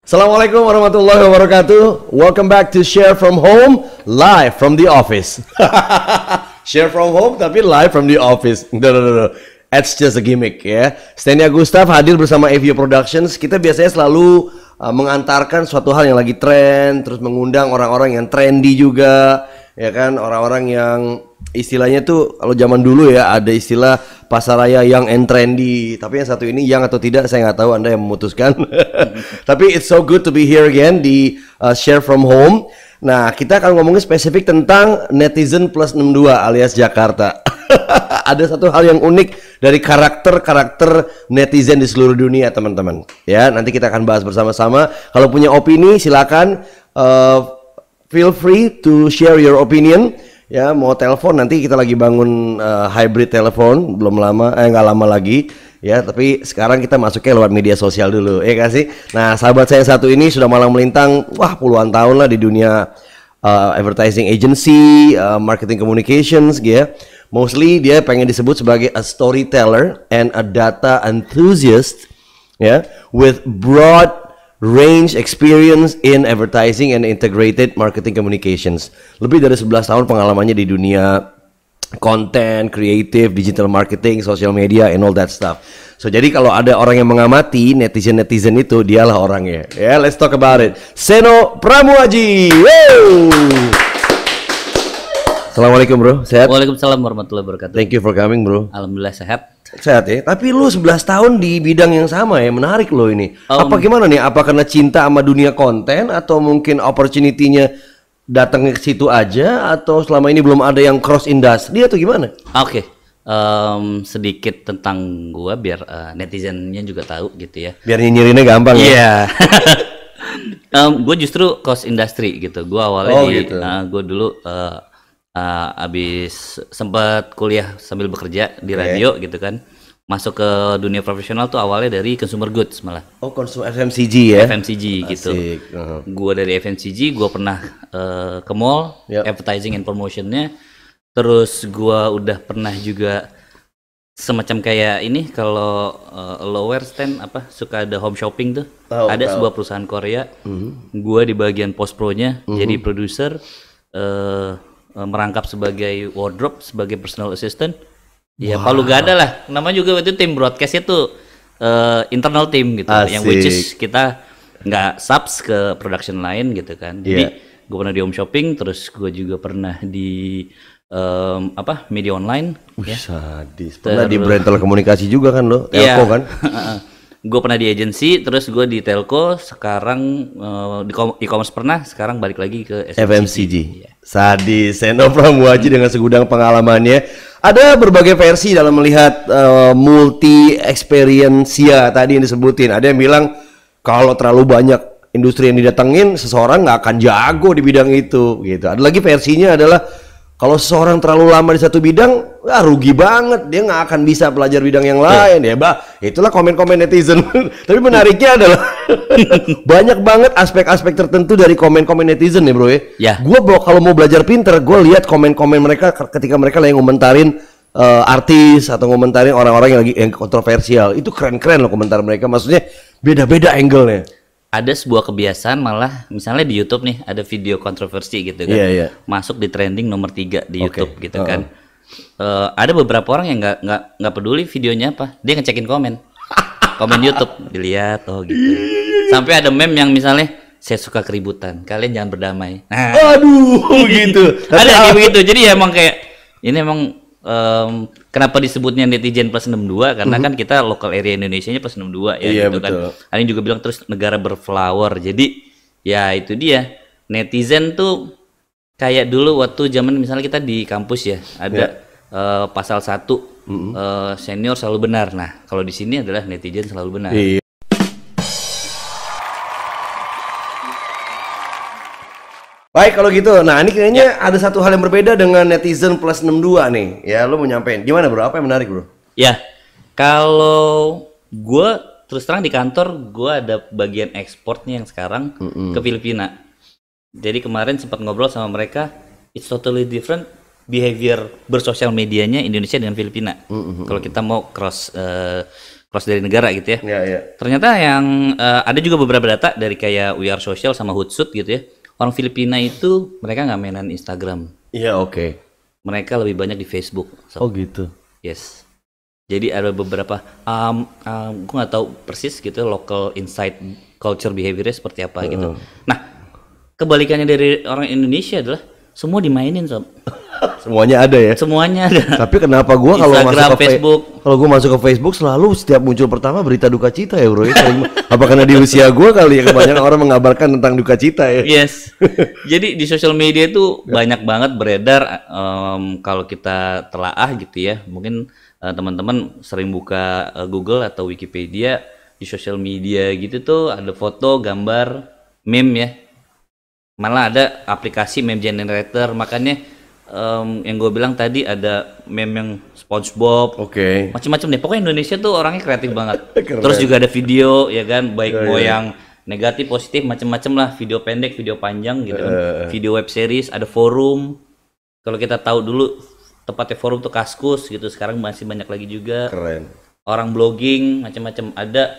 Assalamualaikum warahmatullahi wabarakatuh. Welcome back to Share From Home, live from the office. Share from home tapi live from the office. No. It's just a gimmick ya. Stenia Gustav hadir bersama AVO Productions. Kita biasanya selalu mengantarkan suatu hal yang lagi tren, terus mengundang orang-orang yang trendy juga, ya kan, orang-orang yang istilahnya tuh kalau zaman dulu ya ada istilah pasaraya young and trendy. Tapi yang satu ini young atau tidak saya nggak tahu, Anda yang memutuskan. Tapi it's so good to be here again di Share From Home. Nah, kita akan ngomongin spesifik tentang netizen plus 62 alias Jakarta. Ada satu hal yang unik dari karakter netizen di seluruh dunia, teman-teman. Ya, nanti kita akan bahas bersama-sama. Kalau punya opini, silakan feel free to share your opinion. Ya, mau telepon nanti kita lagi bangun hybrid telepon, belum lama, nggak lama lagi. Ya, tapi sekarang kita masuknya lewat media sosial dulu, ya kasih. Nah, sahabat saya yang satu ini sudah malang melintang, puluhan tahun lah di dunia advertising agency, marketing communications, gitu ya. Mostly dia pengen disebut sebagai a storyteller and a data enthusiast, ya, with broad range experience in advertising and integrated marketing communications. Lebih dari 11 tahun pengalamannya di dunia konten, creative, digital marketing, social media, and all that stuff. So jadi kalau ada orang yang mengamati netizen itu, dialah orangnya. Ya, let's talk about it. Seno Pramuaji. Assalamualaikum bro, sehat? Waalaikumsalam warahmatullahi wabarakatuh. Thank you for coming bro. Alhamdulillah sehat. Sehat ya, tapi lu 11 tahun di bidang yang sama ya, menarik lo ini. Apa gimana nih, apa karena cinta sama dunia konten atau mungkin opportunity-nya datang ke situ aja, atau selama ini belum ada yang cross industry atau gimana? Oke. Sedikit tentang gua biar netizennya juga tahu gitu ya. Biar nyinyirinnya gampang ya? Iya. Gue justru cross industry gitu. Gua awalnya gitu. Gua dulu abis sempat kuliah sambil bekerja di radio gitu kan, masuk ke dunia profesional tuh awalnya dari consumer goods malah. Oh, consumer FMCG ya? FMCG gitu. Gua dari FMCG, gua pernah ke mall, advertising and promotionnya. Terus gua udah pernah juga semacam kayak ini, kalau lower stand suka ada home shopping tuh. Ada sebuah perusahaan Korea. Gua di bagian post pro-nya, jadi produser, merangkap sebagai wardrobe, sebagai personal assistant. Ya palu gak ada lah. Namanya juga waktu itu tim broadcastnya tuh internal team gitu. Asik. Yang which is kita nggak subs ke production lain gitu kan. Jadi gue pernah di home shopping, terus gue juga pernah di media online. Sadis. Pernah di brand telekomunikasi juga kan lo? Telco kan? Gue pernah di agency, terus gue di telco, sekarang di e-commerce pernah, sekarang balik lagi ke FMCG. Sadis, Seno Pramuaji dengan segudang pengalamannya. Ada berbagai versi dalam melihat multi experience tadi yang disebutin. Ada yang bilang kalau terlalu banyak industri yang didatengin, seseorang nggak akan jago di bidang itu, gitu. Ada lagi versinya adalah kalau seseorang terlalu lama di satu bidang, rugi banget, dia nggak akan bisa belajar bidang yang lain, ya itulah komen-komen netizen. Tapi menariknya adalah banyak banget aspek-aspek tertentu dari komen-komen netizen ya bro ya. Gue kalau mau belajar pinter, gue lihat komen-komen mereka ketika mereka lagi ngomentarin artis atau ngomentarin orang-orang yang kontroversial. Itu keren-keren loh komentar mereka, maksudnya beda-beda angle-nya. Ada sebuah kebiasaan malah, misalnya di YouTube nih ada video kontroversi gitu kan, masuk di trending nomor 3 di YouTube gitu kan. Ada beberapa orang yang nggak peduli videonya apa, dia ngecekin komen YouTube, dilihat gitu. Sampai ada meme yang misalnya, saya suka keributan, kalian jangan berdamai. Nah, aduh gitu. Ada begitu. Jadi ya emang kayak ini emang kenapa disebutnya netizen plus 62, karena kan kita local area Indonesianya plus 62 ya gitu betul. Kan. Ada yang juga bilang terus negara berflower. Jadi ya itu dia. Netizen tuh kayak dulu waktu zaman misalnya kita di kampus ya, ada pasal 1 senior selalu benar. Nah, kalau di sini adalah netizen selalu benar. Baik kalau gitu, nah ini kayaknya ada satu hal yang berbeda dengan netizen plus 62 nih. Ya, lo mau nyampein. Gimana bro? Apa yang menarik bro? Ya, kalau gue terus terang di kantor, gue ada bagian ekspornya yang sekarang ke Filipina. Jadi kemarin sempat ngobrol sama mereka, it's totally different behavior bersosial medianya Indonesia dengan Filipina. Kalau kita mau cross cross dari negara gitu ya. Iya, iya. Ternyata yang ada juga beberapa data dari kayak We Are Social sama Hootsuite gitu ya. Orang Filipina itu mereka nggak mainan Instagram. Iya, oke. Mereka lebih banyak di Facebook. Oh gitu. Yes. Jadi ada beberapa, gue nggak tahu persis gitu local insight culture behaviornya seperti apa gitu. Nah, kebalikannya dari orang Indonesia adalah semua dimainin sob. Semuanya ada ya. Semuanya ada. Tapi kenapa gua kalau masuk ke Facebook, kalau gua masuk ke Facebook selalu setiap muncul pertama berita duka cita ya bro? Apa karena di usia gua kali ya kebanyakan orang mengabarkan tentang duka cita ya? Yes. Jadi di sosial media itu banyak banget beredar kalau kita telaah gitu ya. Mungkin teman-teman sering buka Google atau Wikipedia di sosial media gitu tuh ada foto, gambar, meme ya. Malah ada aplikasi meme generator, makanya yang gue bilang tadi ada meme yang SpongeBob, macam-macam deh. Pokoknya Indonesia tuh orangnya kreatif banget. Terus juga ada video ya kan, baik mau yang negatif, positif, macam-macam lah. Video pendek, video panjang gitu kan. Video web series, ada forum. Kalau kita tahu dulu tepatnya forum tuh Kaskus gitu. Sekarang masih banyak lagi juga. Keren. Orang blogging, macam-macam. Ada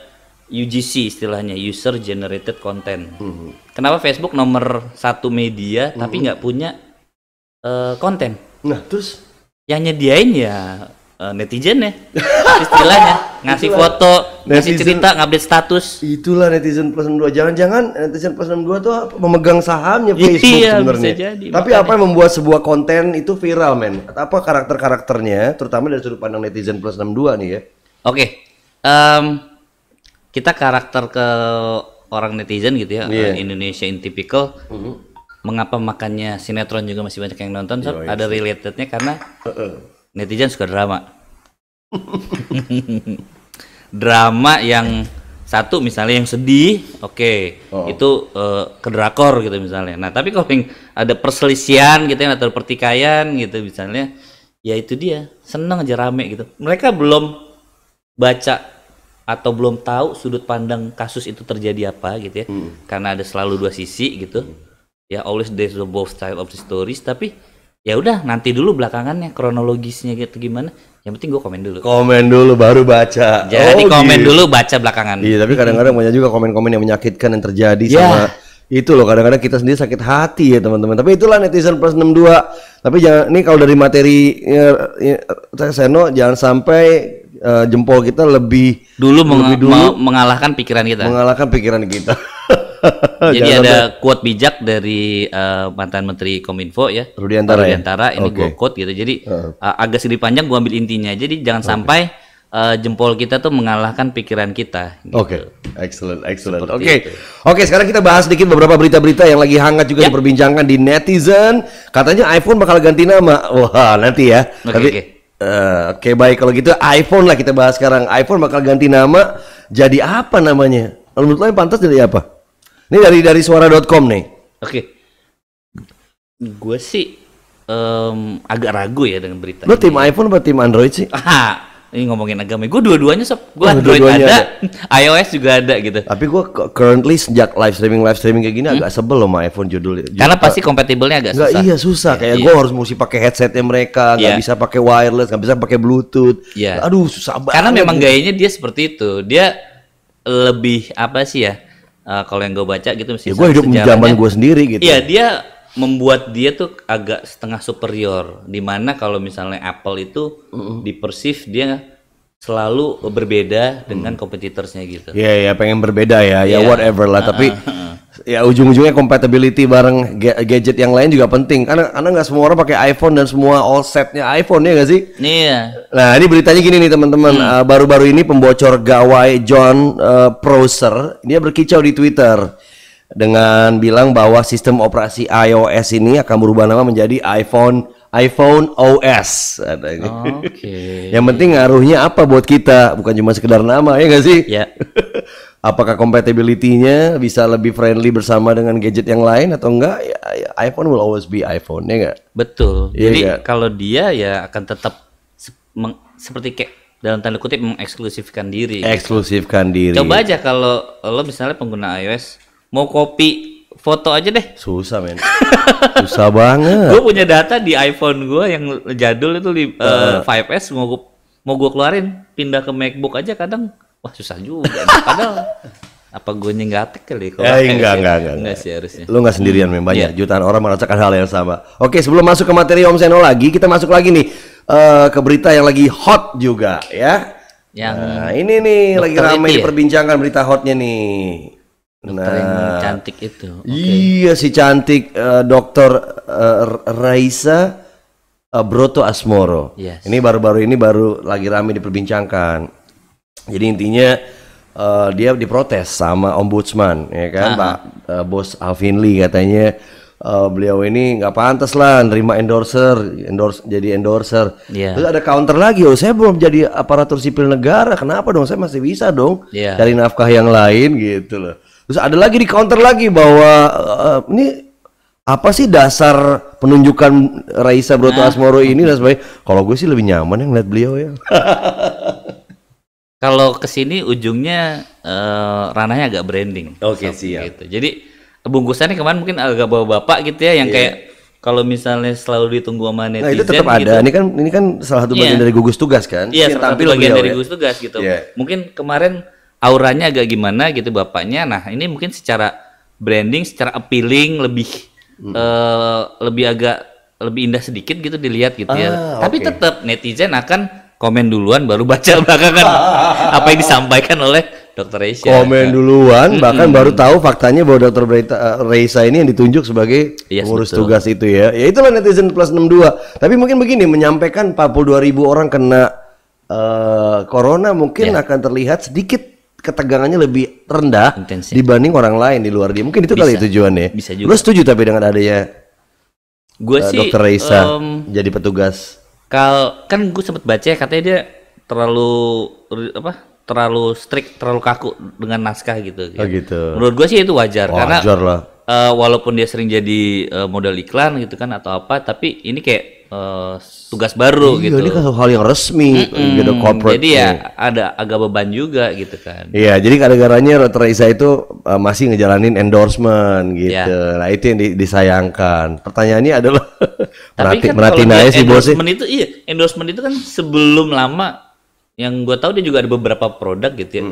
UGC istilahnya, User Generated Content. Kenapa Facebook nomor 1 media tapi nggak punya konten? Nah terus yang nyediain ya netizen ya istilahnya, ngasih foto, ngasih cerita, ngupdate status. Itulah netizen plus 62. Jangan-jangan netizen plus 62 tuh memegang sahamnya Facebook sebenarnya. Tapi makanya, apa yang membuat sebuah konten itu viral men? Apa karakter-karakternya, terutama dari sudut pandang netizen plus 62 nih ya? Oke. Kita karakter ke orang netizen gitu ya, Indonesia in typical. Mengapa makannya sinetron juga masih banyak yang nonton? Ada relatednya karena netizen suka drama. Drama yang satu misalnya yang sedih, itu ke drakor gitu misalnya. Nah tapi kalau yang ada perselisihan gitu ya, atau pertikaian gitu misalnya, ya itu dia seneng aja rame gitu. Mereka belum baca atau belum tahu sudut pandang kasus itu terjadi apa gitu ya, karena ada selalu dua sisi gitu. Ya always there's the both side of the stories, tapi ya udah nanti dulu belakangannya kronologisnya gitu gimana. Yang penting gue komen dulu baru baca. Jadi komen dulu baca belakangan. Iya, tapi kadang-kadang banyak juga komen-komen yang menyakitkan yang terjadi sama itu loh. Kadang-kadang kita sendiri sakit hati ya teman-teman. Tapi itulah netizen plus 62. Tapi jangan, ini kalau dari materi Seno jangan sampai jempol kita lebih dulu mengalahkan pikiran kita. Mengalahkan pikiran kita. Jadi ada quote bijak dari mantan Menteri Kominfo ya, Rudiantara. Ini gue quote gitu. Jadi agak sedikit panjang, gue ambil intinya. Jadi jangan sampai jempol kita tuh mengalahkan pikiran kita. Gitu. Excellent. Oke, sekarang kita bahas sedikit beberapa berita-berita yang lagi hangat juga diperbincangkan di netizen. Katanya iPhone bakal ganti nama. Wah, nanti ya. Oke, baik kalau gitu iPhone lah kita bahas sekarang. iPhone bakal ganti nama. Jadi apa namanya? Menurut lo yang pantas jadi apa? Ini dari suara.com nih. Gue sih agak ragu ya dengan berita. Lo tim iPhone atau tim Android sih? Ini ngomongin agama. Gue dua-duanya sob. Gue Android ada, iOS juga ada gitu. Tapi gue currently sejak live streaming kayak gini agak sebel sama iPhone judulnya. Karena pasti kompatibelnya agak susah. Iya susah. Kayak gue harus mesti pakai headsetnya mereka, nggak bisa pakai wireless, nggak bisa pakai Bluetooth. Aduh susah banget. Karena memang gayanya dia seperti itu. Dia lebih apa sih ya? Kalau yang gue baca gitu mesti gue hidup di zaman gue sendiri gitu. Iya, dia membuat dia tuh agak setengah superior, dimana kalau misalnya Apple itu dipersif dia selalu berbeda dengan kompetitornya gitu. Iya, pengen berbeda ya whatever lah. Tapi ya ujung-ujungnya compatibility bareng gadget yang lain juga penting. Karena nggak semua orang pakai iPhone dan semua all setnya iPhone ya nggak sih? Iya. Nah ini beritanya gini nih teman-teman. Baru-baru ini pembocor gawai John Prosser dia berkicau di Twitter dengan bilang bahwa sistem operasi iOS ini akan berubah nama menjadi iPhone OS. Yang penting ngaruhnya apa buat kita, bukan cuma sekedar nama ya nggak sih? Ya. Apakah compatibility-nya bisa lebih friendly bersama dengan gadget yang lain atau enggak? Ya, iPhone will always be iPhone ya nggak? Betul. Jadi kalau dia ya akan tetap seperti kayak dalam tanda kutip mengeksklusifkan diri. Coba aja kalau lo misalnya pengguna iOS mau copy foto aja deh. Susah men. Susah banget. Gue punya data di iPhone gue yang jadul itu 5S mau gue keluarin pindah ke MacBook aja kadang wah susah juga. Padahal apa gue nggak kali kalau enggak sih harusnya. Lu nggak sendirian, banyak jutaan orang merasakan hal yang sama. Oke, sebelum masuk ke materi Om Seno lagi, kita masuk lagi nih ke berita yang lagi hot juga ya. Nah, ini nih lagi ramai diperbincangkan berita hotnya nih. Dokter yang cantik itu. Iya, si cantik Dokter Raisa Broto Asmoro. Yes. Ini baru lagi ramai diperbincangkan. Jadi intinya dia diprotes sama ombudsman, ya kan, Pak Bos Alvin Lee katanya beliau ini nggak pantas lah nerima jadi endorser. Yeah. Terus ada counter lagi, saya belum jadi aparatur sipil negara, kenapa dong saya masih bisa dong cari nafkah yang lain gitu loh. Terus ada lagi di counter lagi bahwa ini apa sih dasar penunjukan Raisa Broto Asmoro ini dan sebagainya. Kalau gue sih lebih nyaman yang lihat beliau ya. Kalau kesini ujungnya ranahnya agak branding. Oke, siap. Gitu. Jadi bungkusannya kemarin mungkin agak bawa-bapak gitu ya, yang kayak kalau misalnya selalu ditunggu sama netizen. Nah itu tetap ada. Gitu. Ini kan salah satu bagian dari gugus tugas kan. Iya, salah satu bagian dari gugus tugas gitu. Mungkin kemarin auranya agak gimana gitu bapaknya. Nah ini mungkin secara branding, secara appealing lebih indah sedikit gitu dilihat gitu ya. Tapi tetap netizen akan komen duluan baru baca belakangan apa yang disampaikan oleh Dr. Raisa. Komen duluan bahkan baru tahu faktanya bahwa Dr. Raisa ini yang ditunjuk sebagai pengurus tugas itu ya. Ya itulah netizen plus 62. Tapi mungkin begini, menyampaikan 42.000 orang kena corona mungkin akan terlihat sedikit ketegangannya lebih rendah dibanding orang lain di luar dia. Mungkin itu kali tujuannya. Bisa juga. Lu setuju tapi dengan adanya Dr. Raisa jadi petugas? Kan gue sempet baca katanya dia terlalu strict, terlalu kaku dengan naskah gitu. Oh gitu. Menurut gue sih itu wajar karena walaupun dia sering jadi model iklan gitu kan atau apa, tapi ini kayak tugas baru gitu. Ini kan hal yang resmi, gitu, corporate. Jadi ya ada agak beban juga gitu kan. Iya, jadi kadang-kadangnya Dr. Raisa itu masih ngejalanin endorsement gitu. Nah itu yang disayangkan. Pertanyaannya adalah merhatiin aja sih bosnya. Endorsement itu kan sebelum lama, yang gue tahu dia juga ada beberapa produk gitu ya.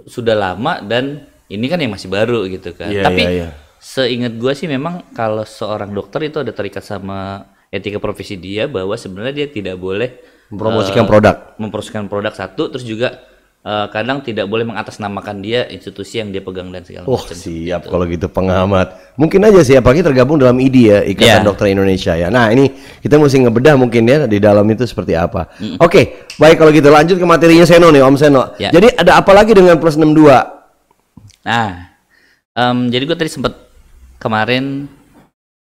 Sudah lama dan ini kan yang masih baru gitu kan. Tapi seingat gue sih memang kalau seorang dokter itu ada terikat sama etika profesi dia, bahwa sebenarnya dia tidak boleh mempromosikan produk satu, terus juga kadang tidak boleh mengatasnamakan dia institusi yang dia pegang dan segala macam. Siap gitu. Kalau gitu pengamat. Mungkin aja sih apalagi tergabung dalam IDI ya, Ikatan Dokter Indonesia ya. Nah, ini kita mesti ngebedah mungkin ya di dalam itu seperti apa. Oke, baik kalau gitu lanjut ke materinya Seno nih, Om Seno. Jadi ada apa lagi dengan plus 62? Nah, jadi gue tadi sempat kemarin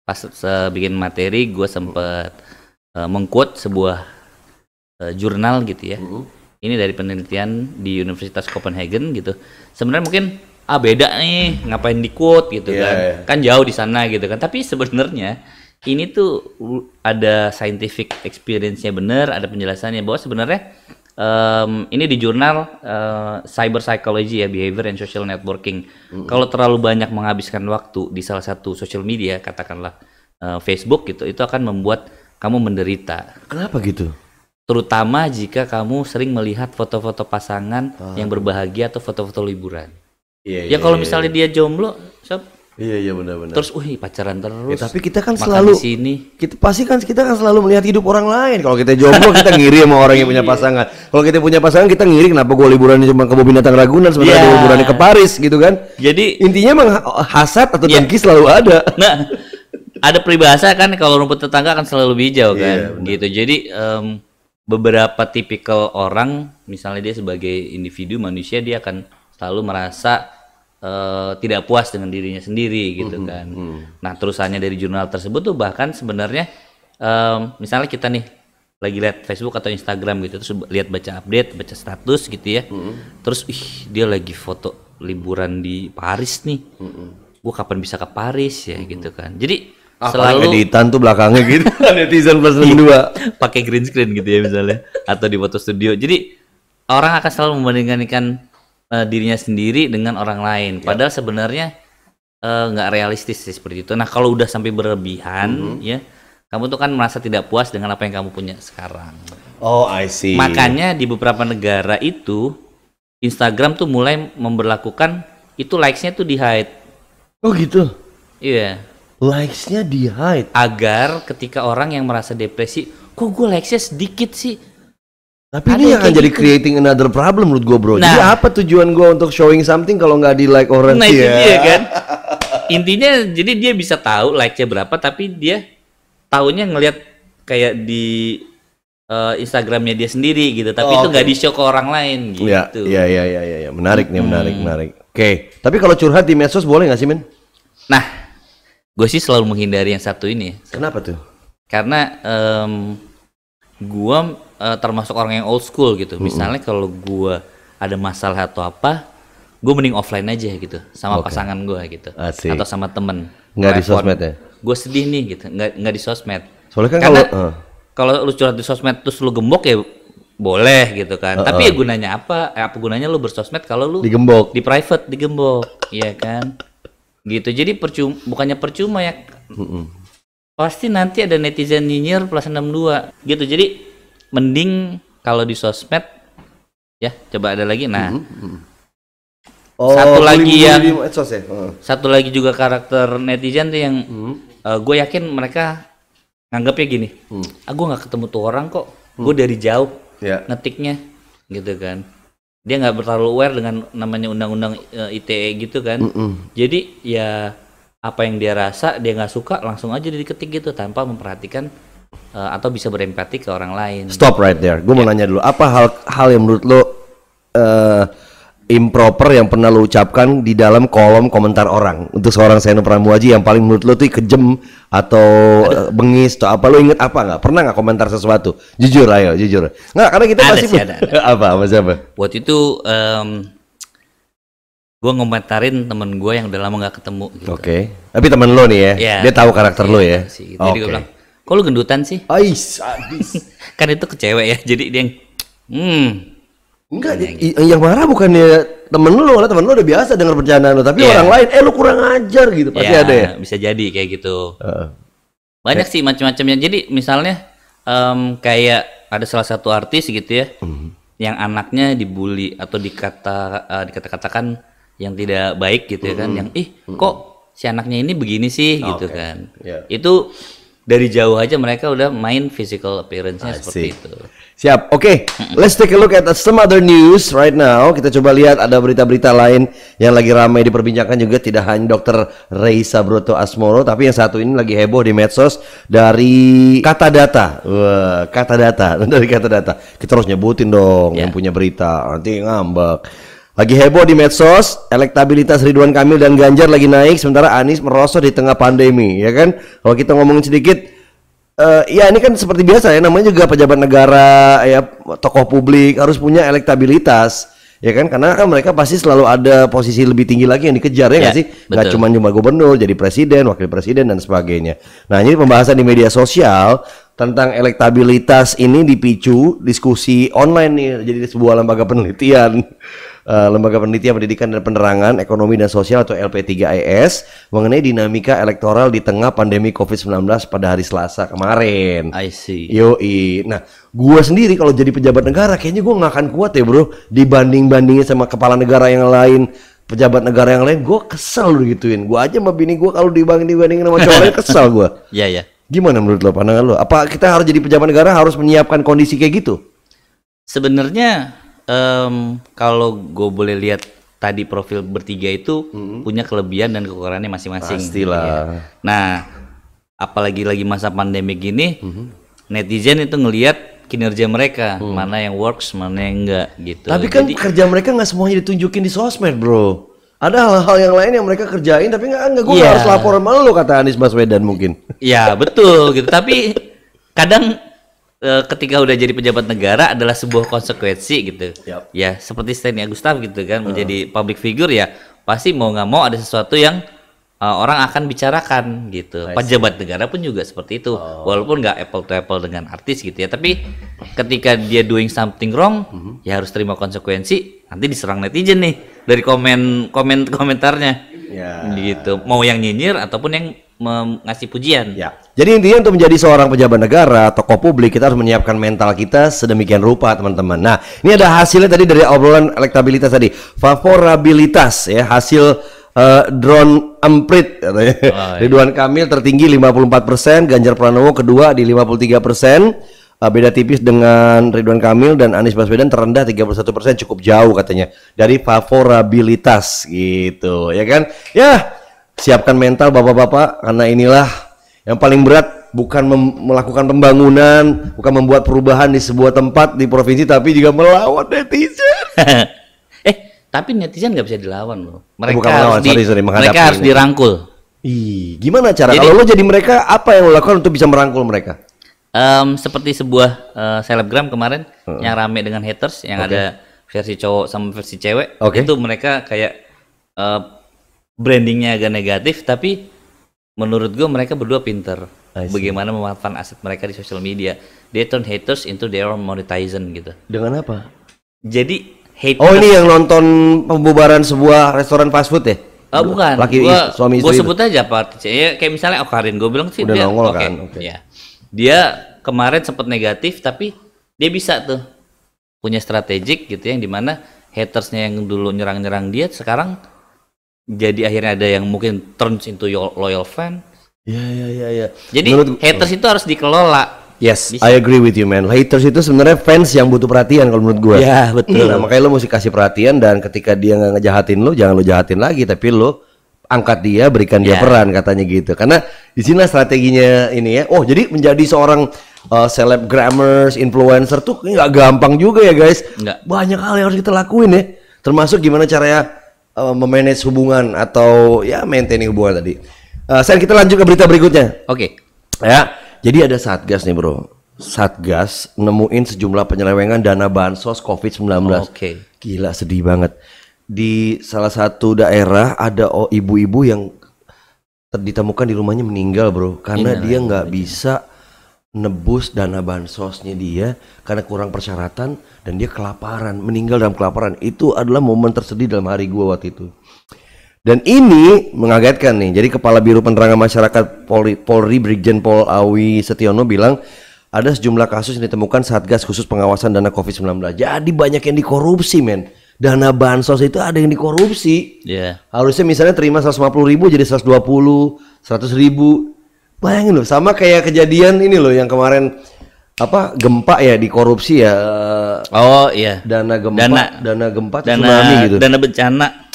pas bikin materi gue sempat mengquote sebuah jurnal gitu ya. Ini dari penelitian di Universitas Copenhagen gitu. Sebenarnya mungkin beda nih, ngapain di quote gitu kan. Kan jauh di sana gitu kan. Tapi sebenarnya ini tuh ada scientific experience-nya bener, ada penjelasannya bahwa sebenarnya ini di jurnal Cyber Psychology ya, Behavior and Social Networking. Kalau terlalu banyak menghabiskan waktu di salah satu social media, katakanlah Facebook gitu, itu akan membuat kamu menderita. Kenapa gitu? Terutama jika kamu sering melihat foto-foto pasangan yang berbahagia atau foto-foto liburan. Kalau misalnya dia jomblo, Iya benar-benar. Terus, pacaran terus. Tapi kita kan selalu di sini. Kita kan selalu melihat hidup orang lain. Kalau kita jomblo kita ngiri sama orang yang punya pasangan. Kalau kita punya pasangan kita ngiri kenapa gue liburannya cuma ke Kebun Binatang Ragunan sementara dia liburannya ke Paris gitu kan. Jadi intinya emang hasad atau dengki selalu ada. Nah, ada peribahasa kan kalau rumput tetangga akan selalu hijau kan. Gitu. Jadi beberapa tipikal orang, misalnya dia sebagai individu manusia, dia akan selalu merasa tidak puas dengan dirinya sendiri gitu kan. Nah terusannya dari jurnal tersebut tuh bahkan sebenarnya misalnya kita nih lagi lihat Facebook atau Instagram gitu, terus lihat baca update, baca status gitu ya, terus dia lagi foto liburan di Paris nih, gua kapan bisa ke Paris ya gitu kan. Jadi selalu editan tuh belakangnya gitu netizen plus 2 pakai green screen gitu ya misalnya, atau di foto studio. Jadi orang akan selalu membandingkan dirinya sendiri dengan orang lain, padahal sebenarnya nggak realistis sih seperti itu. Nah kalau udah sampai berlebihan ya, kamu tuh kan merasa tidak puas dengan apa yang kamu punya sekarang. Oh I see. Makanya di beberapa negara itu Instagram tuh mulai memberlakukan itu likes-nya tuh di hide. Oh gitu. Iya. Likes-nya di hide. Agar ketika orang yang merasa depresi, kok gue likes-nya sedikit sih? Tapi ini akan jadi creating another problem menurut gue, bro. Nah, jadi apa tujuan gue untuk showing something kalau nggak di like orang? Nah itu dia kan. Intinya jadi dia bisa tahu like-nya berapa, tapi dia tahunya ngelihat kayak di Instagramnya dia sendiri gitu. Tapi itu nggak di-show ke orang lain gitu. Iya. Menarik nih, menarik. Oke. Tapi kalau curhat di medsos boleh nggak sih, men? Nah, gue sih selalu menghindari yang satu ini. Kenapa tuh? Karena gue termasuk orang yang old school gitu. Misalnya kalau gue ada masalah atau apa, gue mending offline aja gitu sama pasangan gue gitu. Asik. Atau sama temen. Nggak di sosmed ya? Gue sedih nih gitu, nggak di sosmed. Soalnya kan kalau lu curhat di sosmed terus lu gembok ya boleh gitu kan. Tapi ya gunanya apa? Apa gunanya lu bersosmed kalau lu digembok, di private digembok, iya kan? Gitu. Jadi bukannya percuma ya. Pasti nanti ada netizen nyinyir plus 62 gitu. Jadi mending kalau di sosmed ya coba ada lagi. Nah, satu lagi juga karakter netizen tuh yang gue yakin mereka nganggapnya gini, gue nggak ketemu tuh orang kok, gue dari jauh ngetiknya gitu kan. Dia nggak terlalu aware dengan namanya undang-undang ITE gitu kan. Jadi ya apa yang dia rasa dia nggak suka langsung aja diketik gitu tanpa memperhatikan atau bisa berempati ke orang lain. Stop right there. Gue mau nanya dulu, apa hal yang menurut lo improper yang pernah lo ucapkan di dalam kolom komentar orang untuk seorang Seno Pramuaji yang paling menurut lo tuh kejem atau bengis atau apa? Lo inget apa nggak? Pernah nggak komentar sesuatu? Jujur, ayo jujur. Nggak, karena kita pasti ada. apa siapa? Waktu itu gue ngomentarin temen gue yang udah lama nggak ketemu. Gitu. Oke. Tapi temen lo nih ya, dia tahu karakter lo ya. Gitu. Jadi gue bilang, kok lu gendutan sih? Ais. Kan itu ke cewek ya, jadi dia enggak, yang marah bukannya temen lu udah biasa dengar bercandaan lu, tapi orang lain, lu kurang ajar gitu, pasti ada ya? Bisa jadi kayak gitu. Banyak sih macam-macamnya. Jadi misalnya kayak ada salah satu artis gitu ya, yang anaknya dibully atau dikata-katakan yang tidak baik gitu ya kan, yang kok si anaknya ini begini sih gitu kan. Itu dari jauh aja mereka udah main physical appearance-nya seperti itu. Siap, oke. Let's take a look at some other news right now. Kita coba lihat ada berita-berita lain yang lagi ramai diperbincangkan juga, tidak hanya Dr. Rey Sabroto Asmoro, tapi yang satu ini lagi heboh di medsos dari Kata Data. Wah, Kata Data, dari Kata Data. Kita harus nyebutin dong yang punya berita, nanti ngambek. Lagi heboh di medsos, elektabilitas Ridwan Kamil dan Ganjar lagi naik, sementara Anies merosot di tengah pandemi, ya kan? Kalau kita ngomongin sedikit, ya ini kan seperti biasa ya, namanya juga pejabat negara, ya tokoh publik harus punya elektabilitas, ya kan? Karena kan mereka pasti selalu ada posisi lebih tinggi lagi yang dikejar, ya nggak sih? Nggak cuma gubernur, jadi presiden, wakil presiden dan sebagainya. Nah ini pembahasan di media sosial tentang elektabilitas ini dipicu diskusi online nih, jadi sebuah lembaga penelitian. Lembaga Penelitian Pendidikan dan Penerangan Ekonomi dan Sosial atau LP3IS mengenai dinamika elektoral di tengah pandemi COVID-19 pada hari Selasa kemarin. I see. Yoi. Nah, gua sendiri kalau jadi pejabat negara kayaknya gua nggak akan kuat ya, bro. Dibanding-bandingin sama kepala negara yang lain, pejabat negara yang lain, gua kesel lu gituin. Gua aja sama bini gua kalau dibanding-bandingin sama cowok lain kesel gua. Iya. Gimana menurut lo, pandangan lo? Apa kita harus jadi pejabat negara harus menyiapkan kondisi kayak gitu? Sebenarnya kalau gue boleh lihat tadi profil bertiga itu punya kelebihan dan kekurangannya masing-masing. Pastilah. Ya. Nah, apalagi lagi masa pandemi gini, netizen itu ngelihat kinerja mereka, mana yang works, mana yang enggak gitu. Tapi kan kerja mereka nggak semuanya ditunjukin di sosmed, bro. Ada hal-hal yang lain yang mereka kerjain, tapi nggak gue harus lapor sama lo, kata Anies Baswedan mungkin. Ya betul gitu. Tapi kadang ketika udah jadi pejabat negara adalah sebuah konsekuensi gitu. Ya seperti Steny Agustaf gitu kan, menjadi public figure ya pasti mau nggak mau ada sesuatu yang orang akan bicarakan gitu. Pejabat negara pun juga seperti itu, walaupun nggak apple to apple dengan artis gitu ya, tapi ketika dia doing something wrong ya harus terima konsekuensi. Nanti diserang netizen nih dari komentarnya gitu, mau yang nyinyir ataupun yang ngasih pujian. Ya. Jadi intinya untuk menjadi seorang pejabat negara, tokoh publik, kita harus menyiapkan mental kita sedemikian rupa, teman-teman. Nah, ini ada hasilnya tadi dari obrolan elektabilitas tadi, favorabilitas ya, hasil drone emprit katanya. Ridwan Kamil tertinggi 54%, Ganjar Pranowo kedua di 53%. Beda tipis dengan Ridwan Kamil, dan Anies Baswedan terendah 31%, cukup jauh katanya dari favorabilitas gitu, ya kan? Ya, siapkan mental bapak-bapak, karena inilah yang paling berat, bukan melakukan pembangunan, bukan membuat perubahan di sebuah tempat di provinsi, tapi juga melawan netizen. Tapi netizen nggak bisa dilawan loh. Mereka bukan melawan, mereka harus dirangkul. Gimana cara? Kalau lo jadi mereka, apa yang lo lakukan untuk bisa merangkul mereka? Seperti sebuah selebgram kemarin yang rame dengan haters, yang ada versi cowok sama versi cewek. Itu mereka kayak brandingnya agak negatif, tapi menurut gue mereka berdua pinter bagaimana memanfaatkan aset mereka di sosial media. They turn haters into their monetization gitu. Dengan apa? Jadi haters. Oh, ini yang nonton pembubaran sebuah restoran fast food ya? Bukan. Suami istri. Gue sebut aja Pak. Ya, kayak misalnya Karin, gue bilang sih udah dia nongol kan. Ya. Dia kemarin sempat negatif, tapi dia bisa tuh punya strategik gitu, yang dimana hatersnya yang dulu nyerang-nyerang dia sekarang jadi akhirnya ada yang mungkin turns into loyal fan. Ya. Jadi haters itu harus dikelola. Yes, bisa. I agree with you, man. Haters itu sebenarnya fans yang butuh perhatian kalau menurut gue. Ya, betul. Nah, makanya lo mesti kasih perhatian, dan ketika dia nggak ngejahatin lo, jangan lo jahatin lagi, tapi lo angkat dia, berikan dia peran, katanya gitu. Karena di sini strateginya ini ya. Oh, jadi menjadi seorang selebgrammers, influencer tuh nggak gampang juga ya, guys. Enggak. Banyak hal yang harus kita lakuin ya. Termasuk gimana caranya memanage hubungan atau ya maintaining hubungan tadi. Sekarang kita lanjut ke berita berikutnya. Oke. Ya, jadi ada Satgas nih bro. Satgas nemuin sejumlah penyelewengan dana bansos COVID-19. Gila, sedih banget. Di salah satu daerah ada ibu-ibu yang ditemukan di rumahnya meninggal bro, karena dia nggak bisa nebus dana bansosnya dia karena kurang persyaratan, dan dia kelaparan, meninggal dalam kelaparan. Itu adalah momen tersedih dalam hari gua waktu itu. Dan ini mengagetkan nih. Jadi Kepala Biro Penerangan Masyarakat Polri Brigjen Pol Awi Setiono bilang ada sejumlah kasus yang ditemukan Satgas khusus pengawasan dana COVID-19. Jadi banyak yang dikorupsi, men. Dana bansos itu ada yang dikorupsi. Harusnya misalnya terima 150.000 jadi 120, 100.000. Bayangin loh, sama kayak kejadian ini loh yang kemarin gempa ya, dikorupsi ya. Dana gempa tsunami gitu.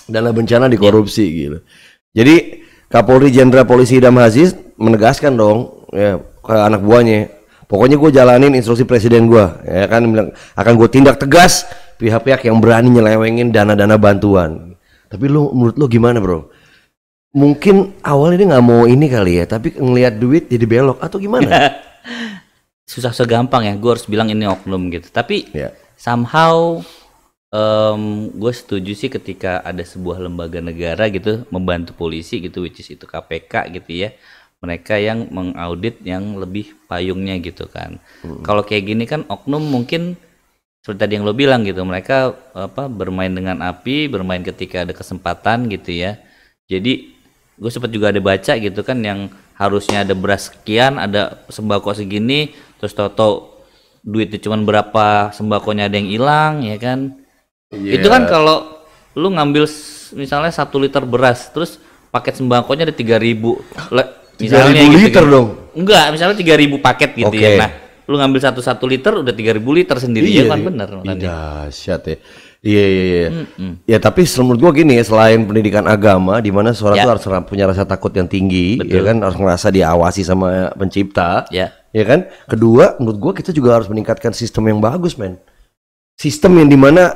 Dana bencana dikorupsi gitu. Jadi Kapolri Jenderal Polisi Idam Aziz menegaskan dong ya ke anak buahnya, pokoknya gue jalanin instruksi presiden gue, ya kan, bilang akan gue tindak tegas pihak-pihak yang berani nyelewengin dana-dana bantuan. Tapi menurut lo gimana bro? Mungkin awalnya dia nggak mau ini kali ya, tapi ngelihat duit jadi belok atau gimana? Susah segampang ya, gue harus bilang ini oknum gitu. Tapi somehow gue setuju sih ketika ada sebuah lembaga negara gitu membantu polisi gitu, which is itu KPK gitu ya. Mereka yang mengaudit yang lebih payungnya gitu kan. Kalau kayak gini kan oknum mungkin seperti tadi yang lo bilang gitu, mereka bermain dengan api, bermain ketika ada kesempatan gitu ya. Jadi gue sempat juga ada baca gitu kan, yang harusnya ada beras sekian, ada sembako segini, terus tau-tau duitnya cuma berapa, sembakonya ada yang hilang ya kan. Itu kan kalau lu ngambil misalnya 1 liter beras, terus paket sembakonya ada 3.000 misalnya 3.000 gitu, liter gitu. dong. Enggak, misalnya 3.000 paket gitu ya. Nah, lu ngambil 1 liter udah 3.000 liter sendiri ya kan, bener. Dahsyat ya. Iya. Ya tapi menurut gua gini, selain pendidikan agama di mana seorang itu harus punya rasa takut yang tinggi, ya kan, harus merasa diawasi sama pencipta, ya kan. Kedua, menurut gua kita juga harus meningkatkan sistem yang bagus, men. Sistem yang dimana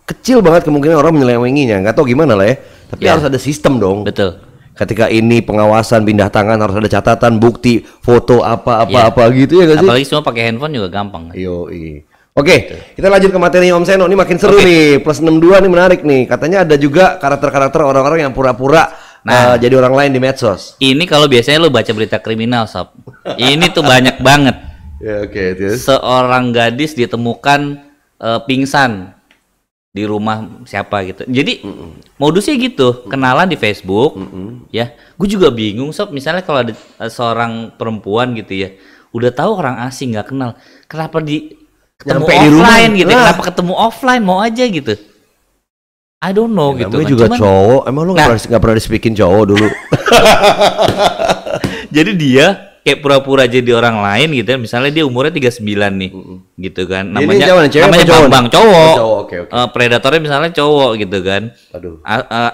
kecil banget kemungkinan orang menyelewenginya, nggak tahu gimana lah ya. Tapi harus ada sistem dong. Betul. Ketika ini pengawasan pindah tangan harus ada catatan, bukti, foto apa gitu ya gak sih? Apalagi semua pakai handphone juga gampang. Oke, kita lanjut ke materi Om Seno. Ini makin seru nih. Plus 62 nih menarik nih. Katanya ada juga karakter-karakter orang-orang yang pura-pura jadi orang lain di medsos. Ini kalau biasanya lo baca berita kriminal, Sob. Ini tuh banyak banget. Ya, terus. Seorang gadis ditemukan pingsan di rumah siapa gitu. Jadi modusnya gitu, kenalan di Facebook, ya. Gue juga bingung sob, misalnya kalau ada seorang perempuan gitu ya, udah tahu orang asing nggak kenal, kenapa ketemu Nyampe di offline rumah. gitu? Nah. Kenapa ketemu offline mau aja gitu? I don't know gitu. Namanya Kan. juga Cuman, cowok, emang lu nggak pernah disepikin cowok dulu? jadi dia kayak pura-pura jadi orang lain gitu ya. Misalnya dia umurnya 39 nih. Gitu kan. Ini cewek Namanya apa cowok? Bambang, cowok. Oh, cowok, oke. Predatornya misalnya cowok gitu kan. Aduh.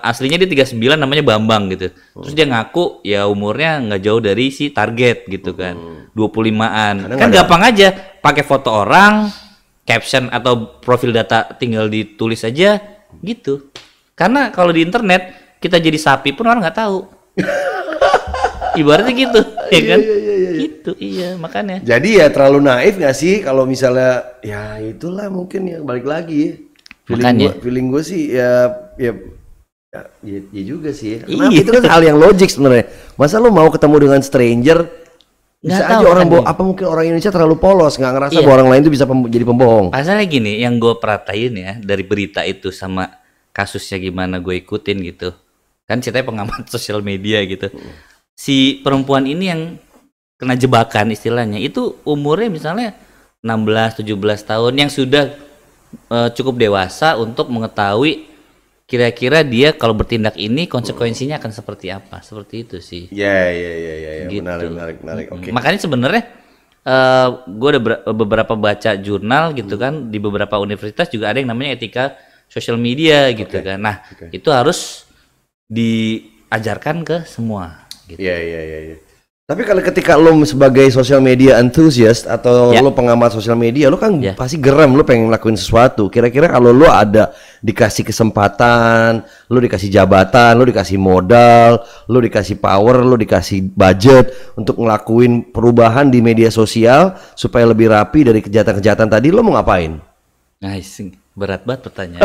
Aslinya dia 39 namanya Bambang gitu. Terus dia ngaku ya umurnya nggak jauh dari si target gitu kan. 25-an. Kan gampang aja pakai foto orang, caption atau profil data tinggal ditulis aja gitu. Karena kalau di internet kita jadi sapi pun orang nggak tahu. Ibaratnya gitu, ya kan? Gitu, iya makanya. Jadi ya terlalu naif nggak sih kalau misalnya ya itulah mungkin yang balik lagi ya. Feeling gue sih ya juga sih. Kenapa? Itu kan hal yang logik sebenarnya. Masa lu mau ketemu dengan stranger? Bisa aja orang apa mungkin orang Indonesia terlalu polos nggak ngerasa bahwa orang lain itu bisa jadi pembohong. Pasalnya gini, yang gue perhatiin ya dari berita itu sama kasusnya gimana gue ikutin gitu. Kan ceritanya pengamat sosial media gitu. Si perempuan ini yang kena jebakan istilahnya itu umurnya misalnya 16-17 tahun yang sudah cukup dewasa untuk mengetahui kira-kira dia kalau bertindak ini konsekuensinya akan seperti apa, seperti itu sih. Ya. Gitu. Menarik. Oke. Makanya sebenarnya gue ada beberapa baca jurnal gitu kan di beberapa universitas juga ada yang namanya etika sosial media gitu kan. Nah itu harus diajarkan ke semua. Gitu. Iya. Tapi kalau ketika lo sebagai social media enthusiast atau lo pengamat sosial media, lo kan pasti geram, lo pengen ngelakuin sesuatu. Kira-kira kalau lo ada dikasih kesempatan, lo dikasih jabatan, lo dikasih modal, lo dikasih power, lo dikasih budget untuk ngelakuin perubahan di media sosial supaya lebih rapi dari kejahatan-kejahatan tadi, lo mau ngapain? Nice, berat banget pertanyaan.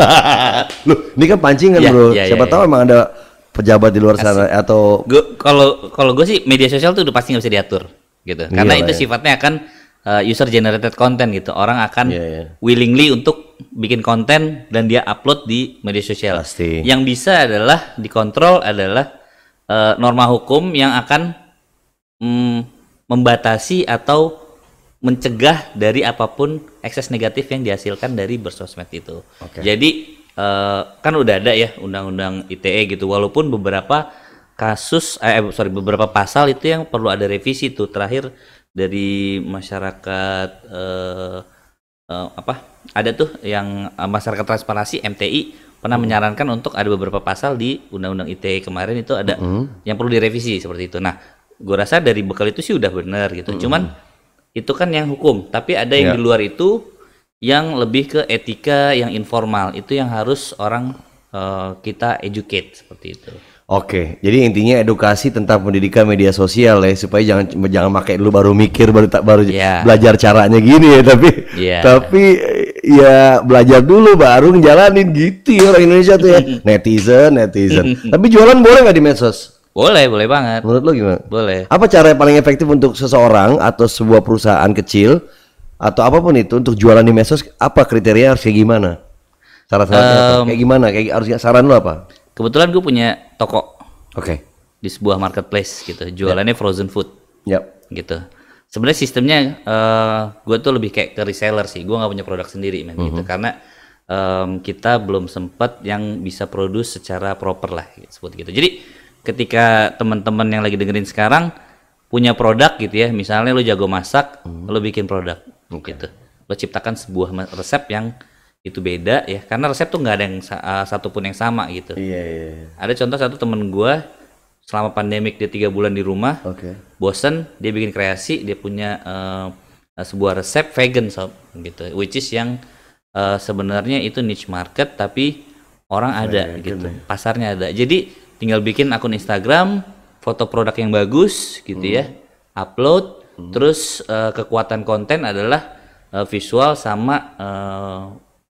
Loh, ini kan pancingan bro. Siapa tahu emang ada pejabat di luar sana atau kalau gue sih media sosial tuh udah pasti nggak bisa diatur gitu karena itu sifatnya akan user generated content gitu, orang akan willingly untuk bikin konten dan dia upload di media sosial. Yang bisa adalah dikontrol adalah norma hukum yang akan membatasi atau mencegah dari apapun ekses negatif yang dihasilkan dari bersosmed itu. Jadi kan udah ada ya undang-undang ITE gitu, walaupun beberapa beberapa pasal itu yang perlu ada revisi tuh terakhir dari masyarakat ada tuh yang masyarakat transparansi MTI pernah menyarankan untuk ada beberapa pasal di undang-undang ITE kemarin itu ada yang perlu direvisi seperti itu. Nah, gue rasa dari bekal itu sih udah benar gitu. Cuman itu kan yang hukum, tapi ada yang di luar itu yang lebih ke etika yang informal, itu yang harus orang kita educate seperti itu. Oke, jadi intinya edukasi tentang pendidikan media sosial ya, supaya jangan pakai dulu baru mikir baru belajar caranya gini ya, tapi ya belajar dulu baru ngejalanin gitu ya orang Indonesia tuh ya. netizen. Tapi jualan boleh nggak di medsos? Boleh banget. Menurut lo gimana? Boleh. Apa cara yang paling efektif untuk seseorang atau sebuah perusahaan kecil atau apapun itu untuk jualan di medsos? Apa kriteria harus kayak gimana? Syarat-syaratnya apa? Kayak gimana? Kayak harusnya saran lo apa? Kebetulan gue punya toko. Oke. Di sebuah marketplace gitu. Jualannya frozen food. Gitu. Sebenarnya sistemnya gue tuh lebih kayak ke reseller sih. Gue nggak punya produk sendiri gitu. Karena kita belum sempat yang bisa produce secara proper lah seperti gitu. Jadi ketika teman-teman yang lagi dengerin sekarang punya produk gitu ya, misalnya lo jago masak, lo bikin produk gitu. Lo ciptakan sebuah resep yang itu beda ya, karena resep tuh nggak ada yang satupun yang sama gitu. Ada contoh satu temen gue selama pandemik dia 3 bulan di rumah, bosen, dia bikin kreasi, dia punya sebuah resep vegan sob gitu, which is yang sebenarnya itu niche market tapi orang ada gitu, pasarnya ada. Jadi tinggal bikin akun Instagram, foto produk yang bagus gitu ya, upload, terus kekuatan konten adalah visual sama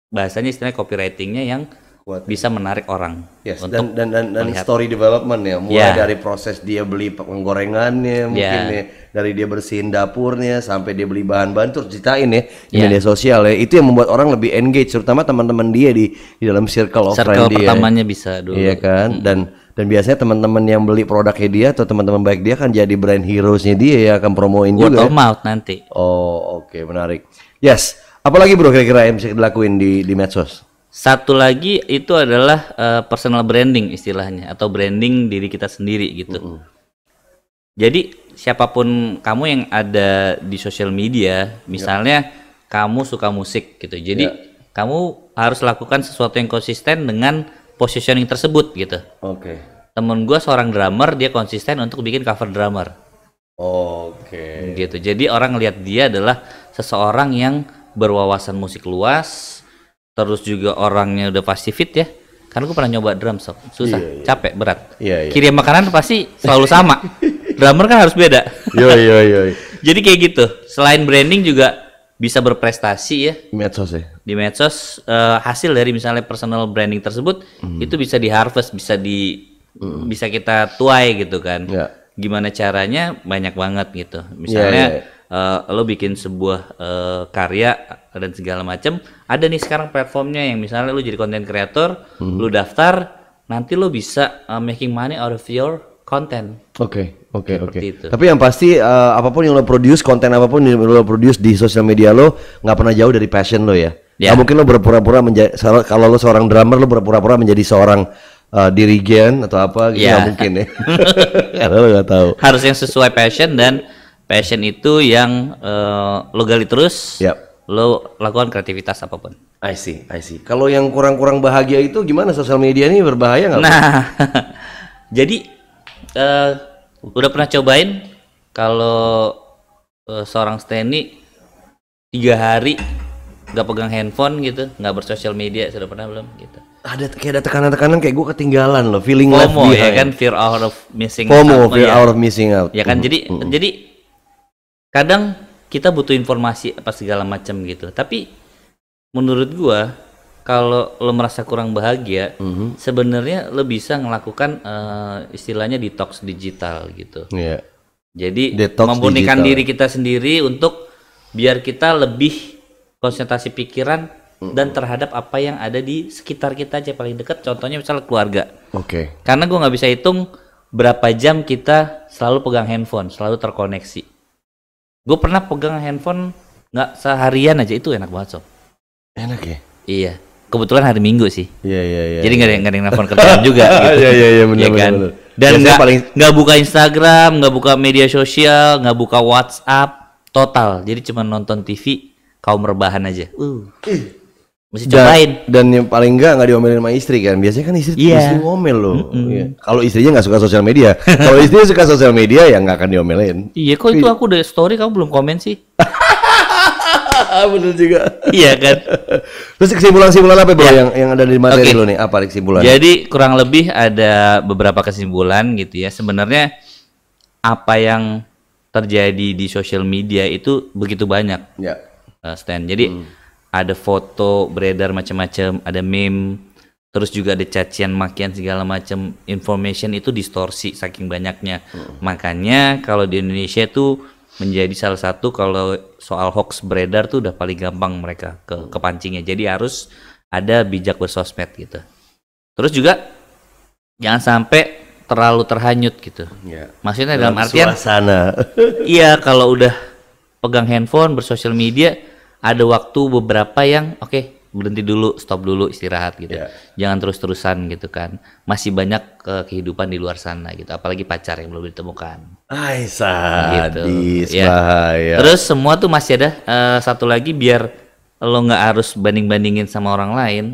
bahasanya istilahnya copywritingnya yang bisa menarik orang. Yes, untuk dan melihat. story development ya, mulai dari proses dia beli penggorengannya, mungkin ya, dari dia bersihin dapurnya sampai dia beli bahan-bahan terus ceritain ya di media sosial ya, itu yang membuat orang lebih engage, terutama teman-teman dia di dalam circle of friend dia. Pertamanya bisa dulu. Iya kan, dan biasanya teman-teman yang beli produknya dia atau teman-teman baik dia kan jadi brand heroes-nya dia ya, akan promoin juga. Word of mouth nanti. Oh, oke, menarik. Yes, apalagi bro kira-kira yang bisa dilakuin di medsos? Satu lagi itu adalah personal branding istilahnya, atau branding diri kita sendiri gitu. Jadi siapapun kamu yang ada di sosial media, misalnya kamu suka musik gitu, jadi kamu harus lakukan sesuatu yang konsisten dengan positioning tersebut gitu. Oke. Temen gue seorang drummer, dia konsisten untuk bikin cover drummer. Oke. Gitu. Jadi orang lihat dia adalah seseorang yang berwawasan musik luas, terus juga orangnya udah pasti fit ya. Karena gue pernah nyoba drum sob, susah, capek, berat. Kirim makanan pasti selalu sama. Drummer kan harus beda. Jadi kayak gitu. Selain branding juga bisa berprestasi ya. Medsos ya. Di medsos hasil dari misalnya personal branding tersebut itu bisa di-harvest, bisa kita tuai gitu kan. Gimana caranya? Banyak banget gitu. Misalnya lo bikin sebuah karya dan segala macam, ada nih sekarang platformnya yang misalnya lo jadi content creator, lo daftar, nanti lo bisa making money out of your content. Oke. Tapi yang pasti apapun yang lo produce, konten apapun yang lo produce di sosial media lo nggak pernah jauh dari passion lo ya. Nggak mungkin lo berpura-pura menjadi, kalau lo seorang drummer lo berpura-pura menjadi seorang dirigen atau apa gitu, nggak mungkin ya. Karena lo nggak tahu. Harus yang sesuai passion, dan passion itu yang lo gali terus. Lo lakukan kreativitas apapun. I see. Kalau yang kurang-kurang bahagia itu gimana, sosial media ini berbahaya nggak? Nah, jadi udah pernah cobain kalau seorang Stanley 3 hari nggak pegang handphone gitu, nggak bersosial media, sudah pernah belum gitu? Ada tekanan-tekanan kayak gue ketinggalan loh, feeling FOMO, left behind. ya kan, fear out of missing FOMO, out. fear out of missing out. Ya kan, jadi kadang kita butuh informasi apa segala macam gitu. Tapi menurut gua kalau lo merasa kurang bahagia, sebenarnya lo bisa melakukan istilahnya detox digital gitu. Jadi memurnikan diri kita sendiri untuk biar kita lebih konsentrasi pikiran dan terhadap apa yang ada di sekitar kita aja, paling dekat. Contohnya misalnya keluarga. Karena gua nggak bisa hitung berapa jam kita selalu pegang handphone, selalu terkoneksi. Gue pernah pegang handphone nggak seharian aja, itu enak banget sob. Enak ya? Iya. Kebetulan hari Minggu sih. Iya. Jadi nggak ada yang nelfon kerjaan juga. Gitu. Iya benar kan? Dan nggak buka Instagram, nggak buka media sosial, nggak buka WhatsApp, total. Jadi cuma nonton TV, kaum rebahan aja. Mesti cobain. Dan yang paling nggak diomelin sama istri kan? Biasanya kan istri ngomel loh. Kalau istrinya nggak suka sosial media, kalau istrinya suka sosial media ya nggak akan diomelin. Iya, kok itu aku udah story kamu belum komen sih? Bener juga. Iya kan. Terus kesimpulan apa bro yang ada di materi lo nih? Apa kesimpulan? Jadi kurang lebih ada beberapa kesimpulan gitu ya. Sebenarnya apa yang terjadi di sosial media itu begitu banyak. Stan. Jadi ada foto beredar macam-macam, ada meme, terus juga ada cacian makian segala macam. Information itu distorsi saking banyaknya. Makanya kalau di Indonesia itu menjadi salah satu, kalau soal hoax beredar tuh udah paling gampang mereka kepancingnya. Jadi harus ada bijak bersosmed gitu. Terus juga jangan sampai terlalu terhanyut gitu. Maksudnya dalam artian suasana. Iya, kalau udah pegang handphone bersosial media, ada waktu beberapa yang berhenti dulu, stop dulu, istirahat gitu. Jangan terus-terusan gitu kan. Masih banyak kehidupan di luar sana gitu, apalagi pacar yang belum ditemukan. Sadis, bahaya. Terus semua tuh masih ada satu lagi, biar lo nggak harus banding-bandingin sama orang lain.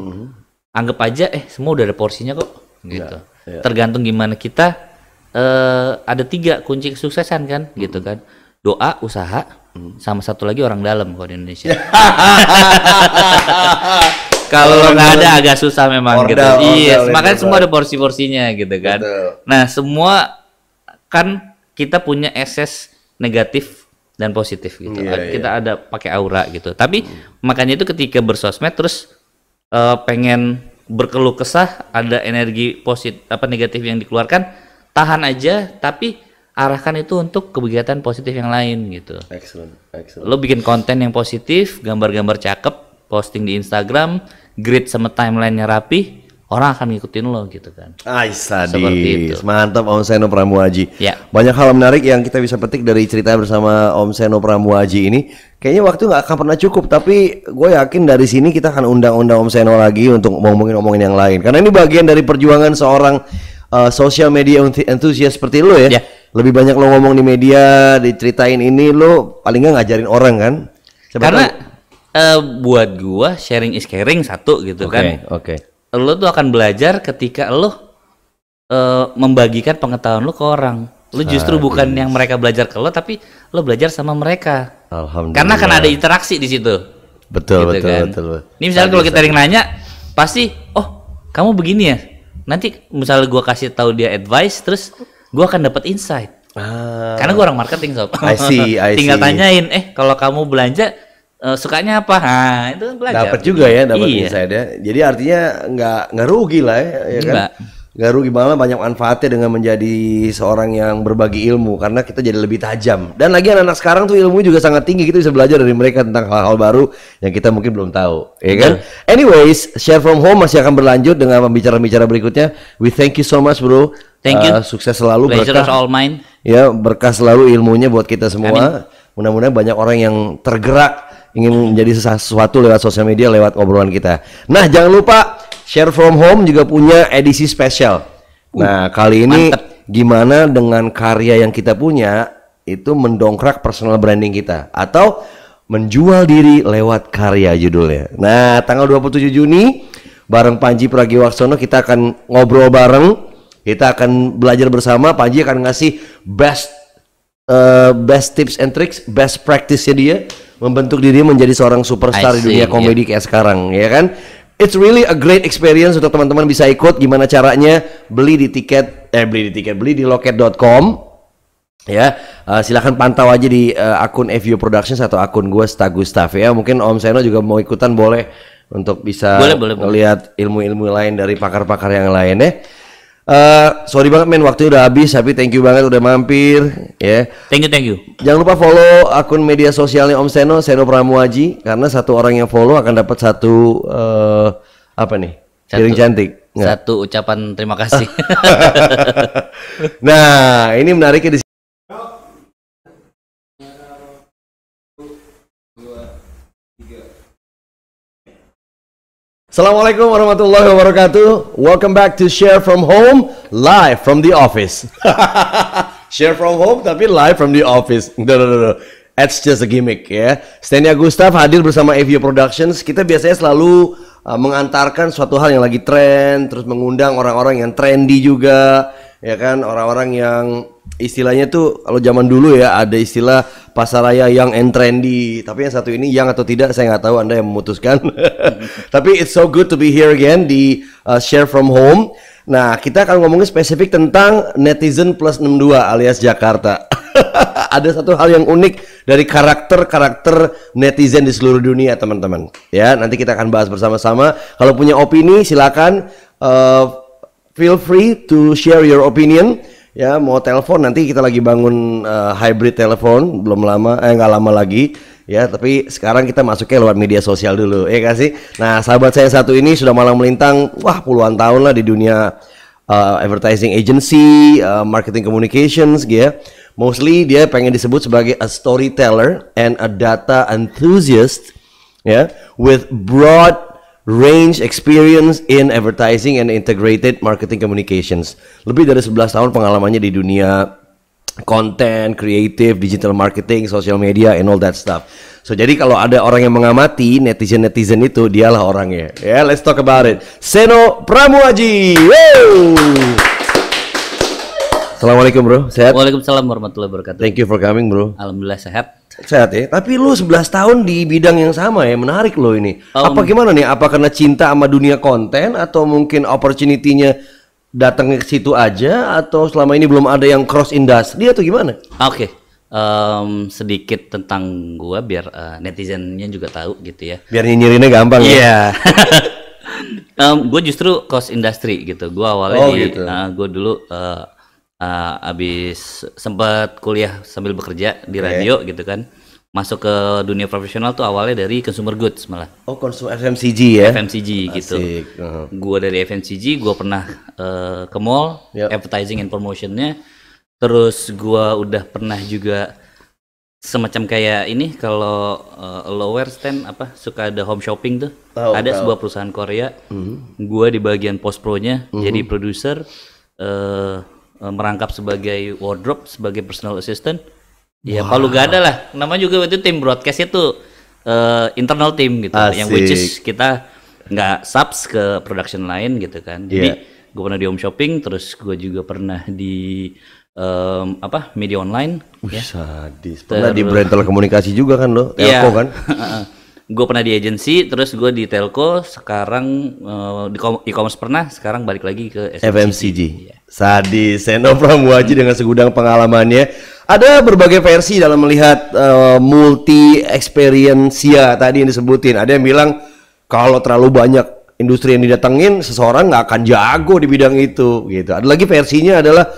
Anggap aja semua udah ada porsinya kok gitu. Tergantung gimana kita. Ada 3 kunci kesuksesan kan gitu kan. Doa, usaha, sama satu lagi orang dalam kalau di Indonesia. Kalau nggak ada agak susah memang gitu. Iya, makanya semua ada porsi-porsinya gitu kan. Nah, semua kan kita punya ekses negatif dan positif gitu. Kita ada pakai aura gitu. Tapi makanya itu ketika bersosmed terus pengen berkeluh kesah, ada energi positif apa negatif yang dikeluarkan, tahan aja, tapi arahkan itu untuk kegiatan positif yang lain gitu. Excellent. Lo bikin konten yang positif, gambar-gambar cakep, posting di Instagram, grid sama timelinenya rapi, orang akan ngikutin lo gitu kan. Seperti itu. Mantap Om Seno Pramuaji. Ya. Banyak hal menarik yang kita bisa petik dari cerita bersama Om Seno Pramuaji ini. Kayaknya waktu nggak akan pernah cukup, tapi gue yakin dari sini kita akan undang-undang Om Seno lagi untuk ngomongin yang lain. Karena ini bagian dari perjuangan seorang social media enthusiast seperti lo ya. Lebih banyak lo ngomong di media, diceritain ini, lo paling nggak ngajarin orang kan. Karena buat gua sharing is caring satu gitu kan. Oke. Lo tuh akan belajar ketika lo membagikan pengetahuan lo ke orang. Lo justru bukan yang mereka belajar ke lo, tapi lo belajar sama mereka. Alhamdulillah. Karena kan ada interaksi di situ. Betul. Ini misalnya kalau kita yang nanya, pasti, oh kamu begini ya. Nanti misalnya gua kasih tahu dia advice, terus gua akan dapat insight. Karena gua orang marketing sob. I see. Tinggal tanyain, kalau kamu belanja sukanya apa? Nah, itu kan belajar. Dapat juga ya, dapat insight ya. Jadi artinya nggak rugi lah ya kan? Nggak rugi, malah banyak manfaatnya dengan menjadi seorang yang berbagi ilmu, karena kita jadi lebih tajam. Dan lagi anak-anak sekarang tuh ilmu juga sangat tinggi, kita bisa belajar dari mereka tentang hal-hal baru yang kita mungkin belum tahu, ya kan? Anyways, Share from Home masih akan berlanjut dengan pembicara-pembicara berikutnya. We thank you so much bro. Thank you. Sukses selalu, berkah all mine. Ya, berkah selalu ilmunya buat kita semua. Mudah-mudahan banyak orang yang tergerak ingin menjadi sesuatu lewat sosial media, lewat obrolan kita. Nah, jangan lupa Share from Home juga punya edisi spesial. Nah, kali ini gimana dengan karya yang kita punya itu mendongkrak personal branding kita atau menjual diri lewat karya, judulnya. Nah, tanggal 27 Juni bareng Panji Pragiwaksono kita akan ngobrol bareng. Kita akan belajar bersama. Panji akan ngasih best tips and tricks, best practice-nya dia membentuk diri menjadi seorang superstar di dunia komedi kayak sekarang, ya kan? It's really a great experience untuk teman-teman bisa ikut. Gimana caranya? Beli di loket.com. Ya, silakan pantau aja di akun FU Productions atau akun gue Stagustaf ya. Mungkin Om Seno juga mau ikutan, boleh, untuk bisa melihat ilmu-ilmu lain dari pakar-pakar yang lain ya. Sorry banget men, waktu udah habis, tapi thank you banget udah mampir ya. Thank you. Jangan lupa follow akun media sosialnya Om Seno, Seno Pramuaji, karena satu orang yang follow akan dapat satu apa nih? Piring cantik. Satu ucapan terima kasih. Nah, ini menariknya di Assalamualaikum warahmatullahi wabarakatuh. Welcome back to Share from Home, live from the office. Share from home tapi live from the office. No. It's just a gimmick ya. Stenya Gustaf hadir bersama FU Productions. Kita biasanya selalu mengantarkan suatu hal yang lagi tren, terus mengundang orang-orang yang trendy juga, ya kan? Orang-orang yang istilahnya tuh kalau zaman dulu ya ada istilah pasaraya young and trendy, tapi yang satu ini young atau tidak saya nggak tahu, Anda yang memutuskan. Tapi it's so good to be here again di Share from Home. Nah, kita akan ngomongin spesifik tentang netizen plus 62 alias Jakarta. Ada satu hal yang unik dari karakter netizen di seluruh dunia, teman-teman. Ya, nanti kita akan bahas bersama-sama. Kalau punya opini silakan feel free to share your opinion. Ya, mau telepon, nanti kita lagi bangun hybrid telepon, belum lama, nggak lama lagi ya, tapi sekarang kita masuknya lewat media sosial dulu, ya kasih. Nah, sahabat saya satu ini sudah malang melintang, puluhan tahun lah di dunia advertising agency, marketing communications, gitu ya. Mostly dia pengen disebut sebagai a storyteller and a data enthusiast, ya, with broad range experience in advertising and integrated marketing communications. Lebih dari 11 tahun pengalamannya di dunia konten, kreatif, digital marketing, social media, and all that stuff. So jadi kalau ada orang yang mengamati netizen itu, dialah orangnya. Ya, let's talk about it. Seno Pramuaji. Assalamualaikum bro, sehat? Waalaikumsalam warahmatullahi wabarakatuh. Thank you for coming bro. Alhamdulillah sehat. Sehat ya, tapi lu 11 tahun di bidang yang sama ya, menarik lo ini. Apa gimana nih, apa karena cinta sama dunia konten atau mungkin opportunity-nya datang ke situ aja, atau selama ini belum ada yang cross industry atau gimana? Oke. Sedikit tentang gua biar netizennya juga tahu gitu ya. Biar nyinyirinnya gampang ya. Iya. Gue justru cross industri gitu. Gue awalnya gitu. Gue dulu abis sempat kuliah sambil bekerja di radio gitu kan. Masuk ke dunia profesional tuh awalnya dari consumer goods malah. Oh, konsumen FMCG ya? FMCG gitu. Uh-huh. Gue dari FMCG, gue pernah ke mall, advertising and promotionnya. Terus gue udah pernah juga semacam kayak ini kalau lower stand apa suka ada home shopping tuh. Ada sebuah perusahaan Korea. Gue di bagian post pro-nya jadi produser, merangkap sebagai wardrobe, sebagai personal assistant. Ya Palu Gada lah, namanya juga itu tim broadcast itu internal team gitu, yang which is kita nggak subs ke production lain gitu kan. Jadi gue pernah di home shopping, terus gue juga pernah di media online. Sadis. Pernah di brand telekomunikasi juga kan lo, telco kan? Gue pernah di agency, terus gue di telco, sekarang di e-commerce pernah, sekarang balik lagi ke FMCG. Sadis, Seno Pramuaji dengan segudang pengalamannya. Ada berbagai versi dalam melihat multi experience tadi yang disebutin. Ada yang bilang kalau terlalu banyak industri yang didatengin, seseorang nggak akan jago di bidang itu. Gitu. Ada lagi versinya adalah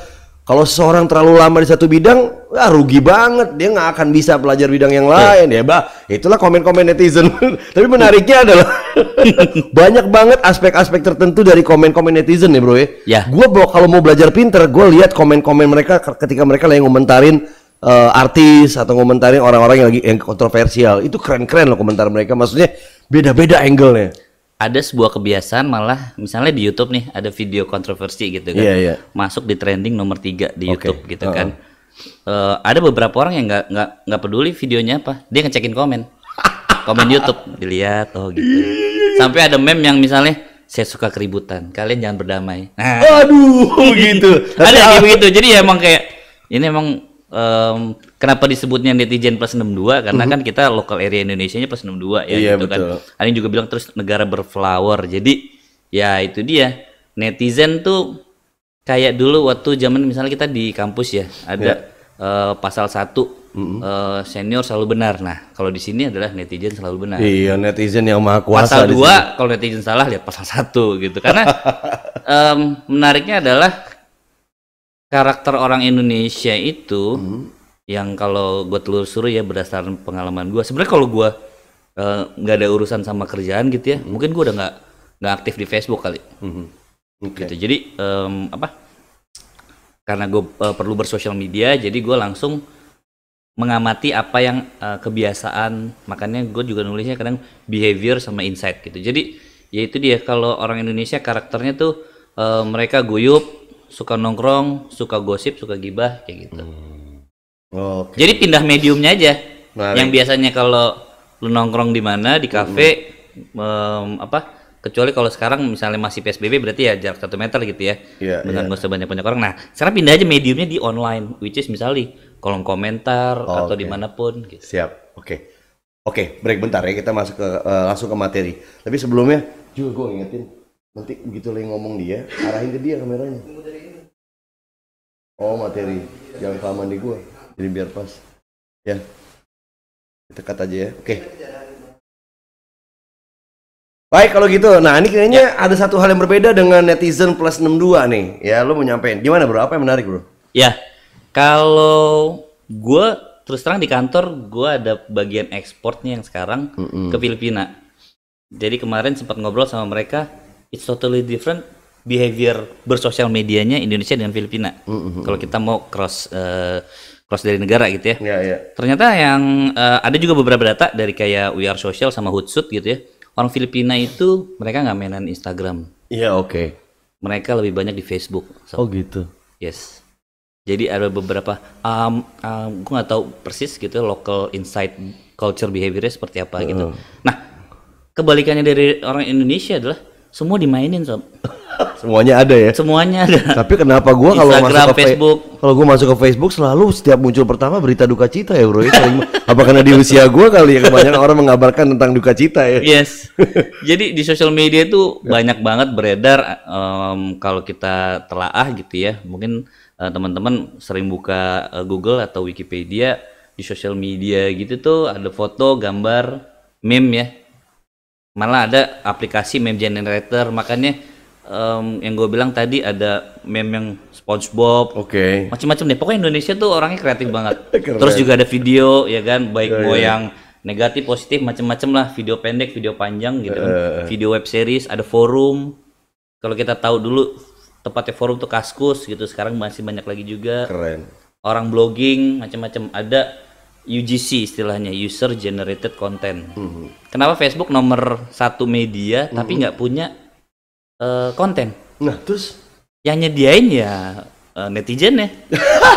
kalau seseorang terlalu lama di satu bidang, rugi banget, dia nggak akan bisa belajar bidang yang lain. Ya, itulah komen-komen netizen. Tapi menariknya adalah banyak banget aspek-aspek tertentu dari komen-komen netizen ya bro ya. Gue kalau mau belajar pinter, gue lihat komen-komen mereka ketika mereka lagi ngomentarin artis atau ngomentarin orang-orang yang kontroversial. Itu keren-keren loh komentar mereka. Maksudnya beda-beda angle-nya. Ada sebuah kebiasaan malah misalnya di YouTube nih ada video kontroversi gitu kan, masuk di trending nomor 3 di YouTube gitu kan. Ada beberapa orang yang nggak peduli videonya apa, dia ngecekin komen YouTube, dilihat gitu. Sampai ada meme yang misalnya saya suka keributan, kalian jangan berdamai. Nah, aduh gitu. Ada kayak begitu. Jadi ya emang kayak ini emang kenapa disebutnya netizen plus 62 karena kan kita local area Indonesianya plus 62 ya gitu betul. Kan. Ada juga bilang terus negara berflower. Jadi ya itu dia. Netizen tuh kayak dulu waktu zaman misalnya kita di kampus ya, ada pasal 1 senior selalu benar. Nah, kalau di sini adalah netizen selalu benar. Iya, netizen yang maha kuasa. Pasal 2 kalau netizen salah lihat pasal 1 gitu. Karena menariknya adalah karakter orang Indonesia itu yang kalau gue telusuri ya berdasarkan pengalaman gue, sebenarnya kalau gue nggak ada urusan sama kerjaan gitu ya, mungkin gue udah nggak aktif di Facebook kali. Gitu. Jadi karena gue perlu bersosial media, jadi gue langsung mengamati apa yang kebiasaan, makanya gue juga nulisnya kadang behavior sama insight gitu. Jadi ya itu dia, kalau orang Indonesia karakternya tuh mereka guyup, suka nongkrong, suka gosip, suka gibah kayak gitu. Jadi pindah mediumnya aja. Yang biasanya kalau lu nongkrong di mana di kafe kecuali kalau sekarang misalnya masih PSBB berarti ya jarak 1 meter gitu ya. Dengan nggak usah banyak orang. Nah, sekarang pindah aja mediumnya di online, which is misalnya kolom komentar atau dimanapun gitu. Siap. Oke, break bentar ya, kita masuk ke langsung ke materi. Tapi sebelumnya juga gue ingetin nanti begitu lagi ngomong dia, arahin ke dia kameranya. Oh, materi, jangan kelamaan di gua, jadi biar pas. Ya, kita cut aja ya. Oke. Baik kalau gitu. Nah ini kayaknya ada satu hal yang berbeda dengan netizen plus 62 nih. Ya, lo mau nyampein. Gimana bro? Apa yang menarik bro? Ya, kalau gua terus terang di kantor gua ada bagian ekspornya yang sekarang ke Filipina. Jadi kemarin sempat ngobrol sama mereka. It's totally different behavior bersosial medianya Indonesia dengan Filipina. Kalau kita mau cross dari negara gitu ya. Ternyata yang ada juga beberapa data dari kayak We Are Social sama Hootsuite gitu ya. Orang Filipina itu mereka nggak mainan Instagram. Iya, oke. Mereka lebih banyak di Facebook. Oh gitu. Yes. Jadi ada beberapa gue nggak tahu persis gitu local insight culture behaviornya seperti apa gitu. Nah, kebalikannya dari orang Indonesia adalah semua dimainin sob. Semuanya ada ya. Semuanya ada. Tapi kenapa gua kalau masuk ke Facebook, kalau gua masuk ke Facebook selalu setiap muncul pertama berita duka cita ya bro. Apa karena di usia gua kali ya kebanyakan orang mengabarkan tentang duka cita ya. Yes. Jadi di sosial media itu banyak banget beredar kalau kita telaah gitu ya. Mungkin teman-teman sering buka Google atau Wikipedia, di sosial media gitu tuh ada foto, gambar, meme ya. Malah ada aplikasi meme generator, makanya yang gue bilang tadi ada meme yang SpongeBob, macam-macam deh. Pokoknya Indonesia tuh orangnya kreatif banget. Terus juga ada video, ya kan, baik mau yang negatif, positif, macam-macam lah. Video pendek, video panjang gitu kan. Video web series, ada forum. Kalau kita tahu dulu tepatnya forum tuh Kaskus gitu. Sekarang masih banyak lagi juga. Keren. Orang blogging, macam-macam. Ada UGC istilahnya, User Generated Content. Kenapa Facebook nomor 1 media tapi nggak punya konten? Nah, terus yang nyediain ya netizen ya,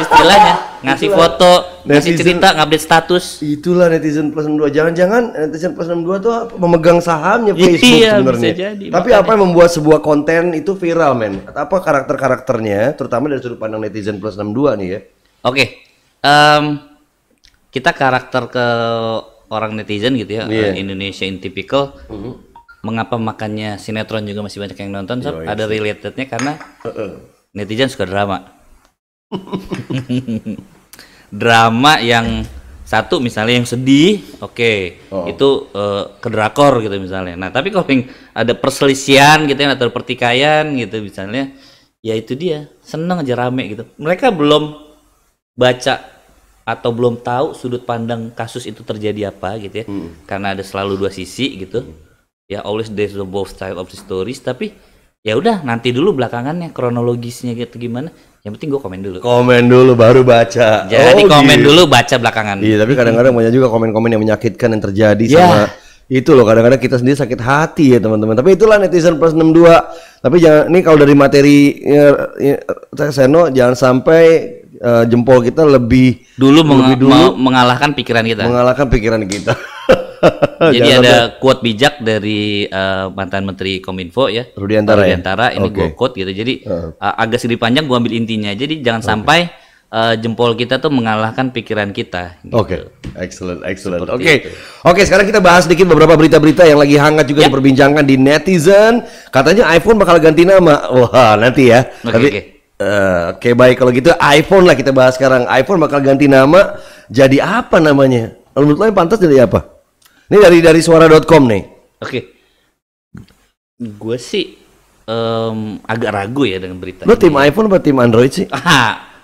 istilahnya ngasih foto, ngasih cerita, ngupdate status. Itulah netizen plus 62. Jangan-jangan netizen plus 62 tuh memegang sahamnya Facebook sebenarnya. Tapi apa yang membuat sebuah konten itu viral, men? Apa karakter-karakternya, terutama dari sudut pandang netizen plus 62 nih ya? Oke. Kita karakter ke orang netizen gitu ya, Indonesia in typical. Mengapa makannya sinetron juga masih banyak yang nonton? Sob? Ada relatednya karena netizen suka drama. Drama yang satu misalnya yang sedih, itu ke drakor gitu misalnya. Nah tapi kalau yang ada perselisihan gitu ya, atau pertikaian gitu misalnya, ya itu dia seneng aja rame gitu. Mereka belum baca atau belum tahu sudut pandang kasus itu terjadi apa gitu ya, karena ada selalu dua sisi gitu ya, always there's the both side of the stories. Tapi ya udah nanti dulu belakangannya kronologisnya gitu gimana, yang penting gue komen dulu baru baca. Jadi komen dulu baca belakangan. Iya, tapi kadang-kadang banyak juga komen-komen yang menyakitkan yang terjadi sama itu loh. Kadang-kadang kita sendiri sakit hati ya teman-teman. Tapi itulah netizen plus 62. Tapi jangan, ini kalau dari materi Seno, jangan sampai jempol kita lebih dulu mengalahkan pikiran kita. Jadi ada quote bijak dari mantan Menteri Kominfo ya, Rudiantara. Ini gue quote gitu. Jadi agak sedikit panjang, gue ambil intinya. Jadi jangan sampai jempol kita tuh mengalahkan pikiran kita. Gitu. Excellent. Oke, sekarang kita bahas sedikit beberapa berita-berita yang lagi hangat juga diperbincangkan di netizen. Katanya iPhone bakal ganti nama. Wah, nanti ya. Oke, baik kalau gitu iPhone lah kita bahas sekarang. iPhone bakal ganti nama, jadi apa namanya? Menurut lo yang pantas jadi apa? Ini dari suara.com nih. Gue sih agak ragu ya dengan berita. Lo tim iPhone atau tim Android sih?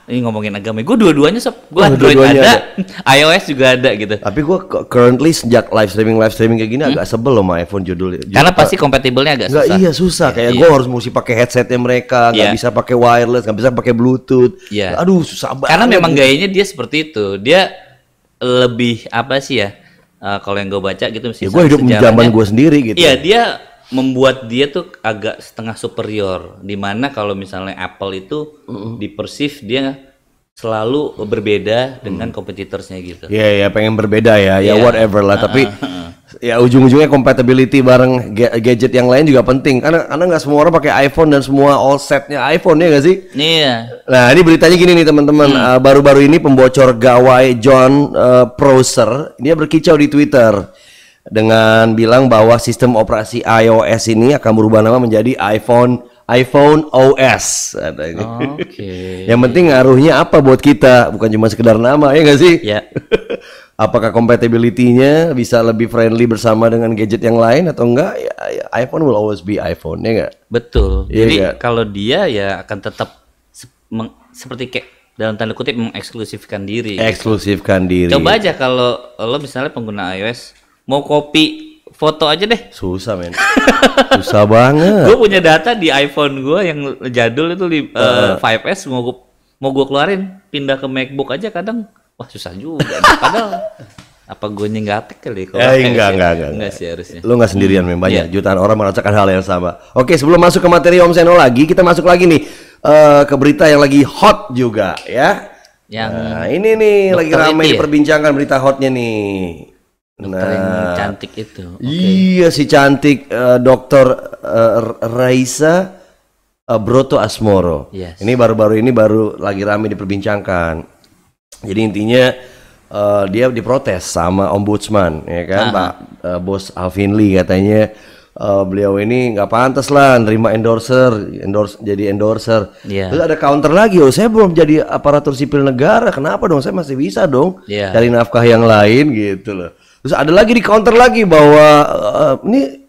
Ini ngomongin agama, gue dua-duanya sob. Gue Android ada, iOS juga ada gitu. Tapi gue currently sejak live streaming kayak gini agak sebel loh sama iPhone judulnya. Karena pasti kompatibelnya agak susah. Iya susah, kayak gue harus mesti pakai headsetnya mereka, nggak bisa pakai wireless, nggak bisa pakai Bluetooth. Aduh susah banget. Karena memang gayanya dia seperti itu, dia lebih apa sih ya? Kalau yang gue baca gitu, gue hidup di zaman gue sendiri gitu. Iya, dia membuat dia tuh agak setengah superior, dimana kalau misalnya Apple itu dipersif dia selalu berbeda dengan kompetitornya gitu. Iya, pengen berbeda ya whatever lah. Tapi ya ujung-ujungnya compatibility bareng gadget yang lain juga penting. Karena nggak semua orang pakai iPhone dan semua all setnya iPhone ya nggak sih? Iya. Nah ini beritanya gini nih teman-teman. Baru-baru ini pembocor gawai John Prosser dia berkicau di Twitter dengan bilang bahwa sistem operasi iOS ini akan berubah nama menjadi iPhone OS. Yang penting ngaruhnya apa buat kita, bukan cuma sekedar nama ya nggak sih? Ya. Apakah compatibility-nya bisa lebih friendly bersama dengan gadget yang lain atau enggak? Ya, iPhone will always be iPhone ya nggak? Betul. Jadi kalau dia ya akan tetap seperti kayak dalam tanda kutip mengeksklusifkan diri. Coba aja kalau lo misalnya pengguna iOS mau copy foto aja deh. Susah men. Susah banget. Gue punya data di iPhone gue yang jadul itu 5S mau gue keluarin pindah ke MacBook aja kadang wah susah juga. Padahal apa gue nggak kali kalau enggak sih harusnya. Lo nggak sendirian memang banyak jutaan orang merasakan hal yang sama. Oke, sebelum masuk ke materi Om Seno lagi, kita masuk lagi nih ke berita yang lagi hot juga ya. Nah, ini nih lagi ramai diperbincangkan berita hotnya nih. Yang cantik itu. Iya si cantik Dr. Raisa Broto Asmoro. Ini baru-baru ini lagi ramai diperbincangkan. Jadi intinya dia diprotes sama ombudsman ya kan, Pak Bos Alvin Lee katanya beliau ini nggak pantas lah nerima jadi endorser. Terus ada counter lagi, saya belum jadi aparatur sipil negara, kenapa dong saya masih bisa dong cari nafkah yang lain gitu loh. Terus ada lagi di counter lagi bahwa ini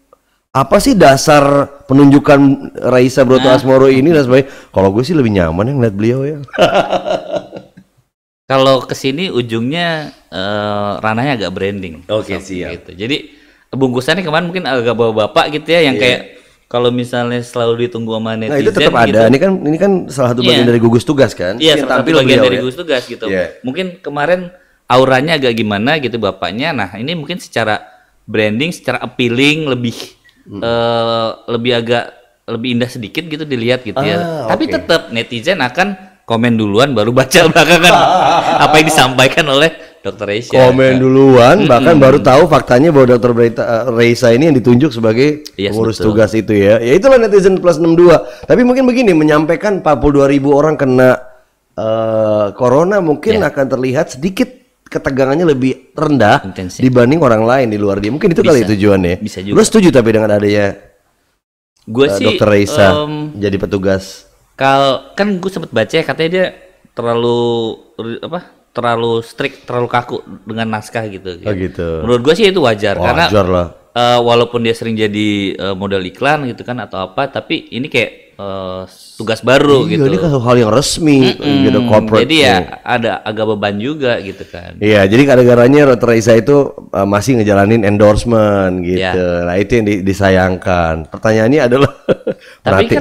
apa sih dasar penunjukan Raisa Broto Asmoro ini dan sebagainya? Kalau gue sih lebih nyaman yang ngeliat beliau ya. Kalau kesini ujungnya ranahnya agak branding. Oke, siap. Gitu. Jadi bungkusannya kemarin mungkin agak bawa bapak gitu ya, yang kayak kalau misalnya selalu ditunggu sama netizen. Nah itu tetap gitu. ada. Ini kan salah satu bagian dari gugus tugas kan? Iya, salah satu bagian dari gugus tugas gitu. Yeah. Mungkin kemarin auranya agak gimana gitu bapaknya. Nah ini mungkin secara branding, secara appealing lebih indah sedikit gitu dilihat gitu ya. Tapi tetap netizen akan komen duluan baru baca belakangan apa yang disampaikan oleh Dr. Reisa. Komen duluan, bahkan baru tahu faktanya bahwa Dr. Reisa ini yang ditunjuk sebagai pengurus tugas itu ya. Ya itulah netizen plus 62. Tapi mungkin begini, menyampaikan 42.000 orang kena corona mungkin akan terlihat sedikit ketegangannya lebih rendah dibanding orang lain di luar dia. Mungkin itu kali tujuannya. Bisa juga. Lu setuju tapi dengan adanya Dr. Reisa jadi petugas? Kan gue sempet baca katanya dia terlalu strict, terlalu kaku dengan naskah gitu. Oh gitu. Menurut gue sih itu wajar karena lah. Walaupun dia sering jadi model iklan gitu kan atau apa, tapi ini kayak tugas baru gitu. Ini kan hal yang resmi gitu, corporate. Jadi ya ada agak beban juga gitu kan. Iya, jadi kadang-kadangnya Dr. Reisa itu masih ngejalanin endorsement gitu. Nah itu yang disayangkan. Pertanyaannya adalah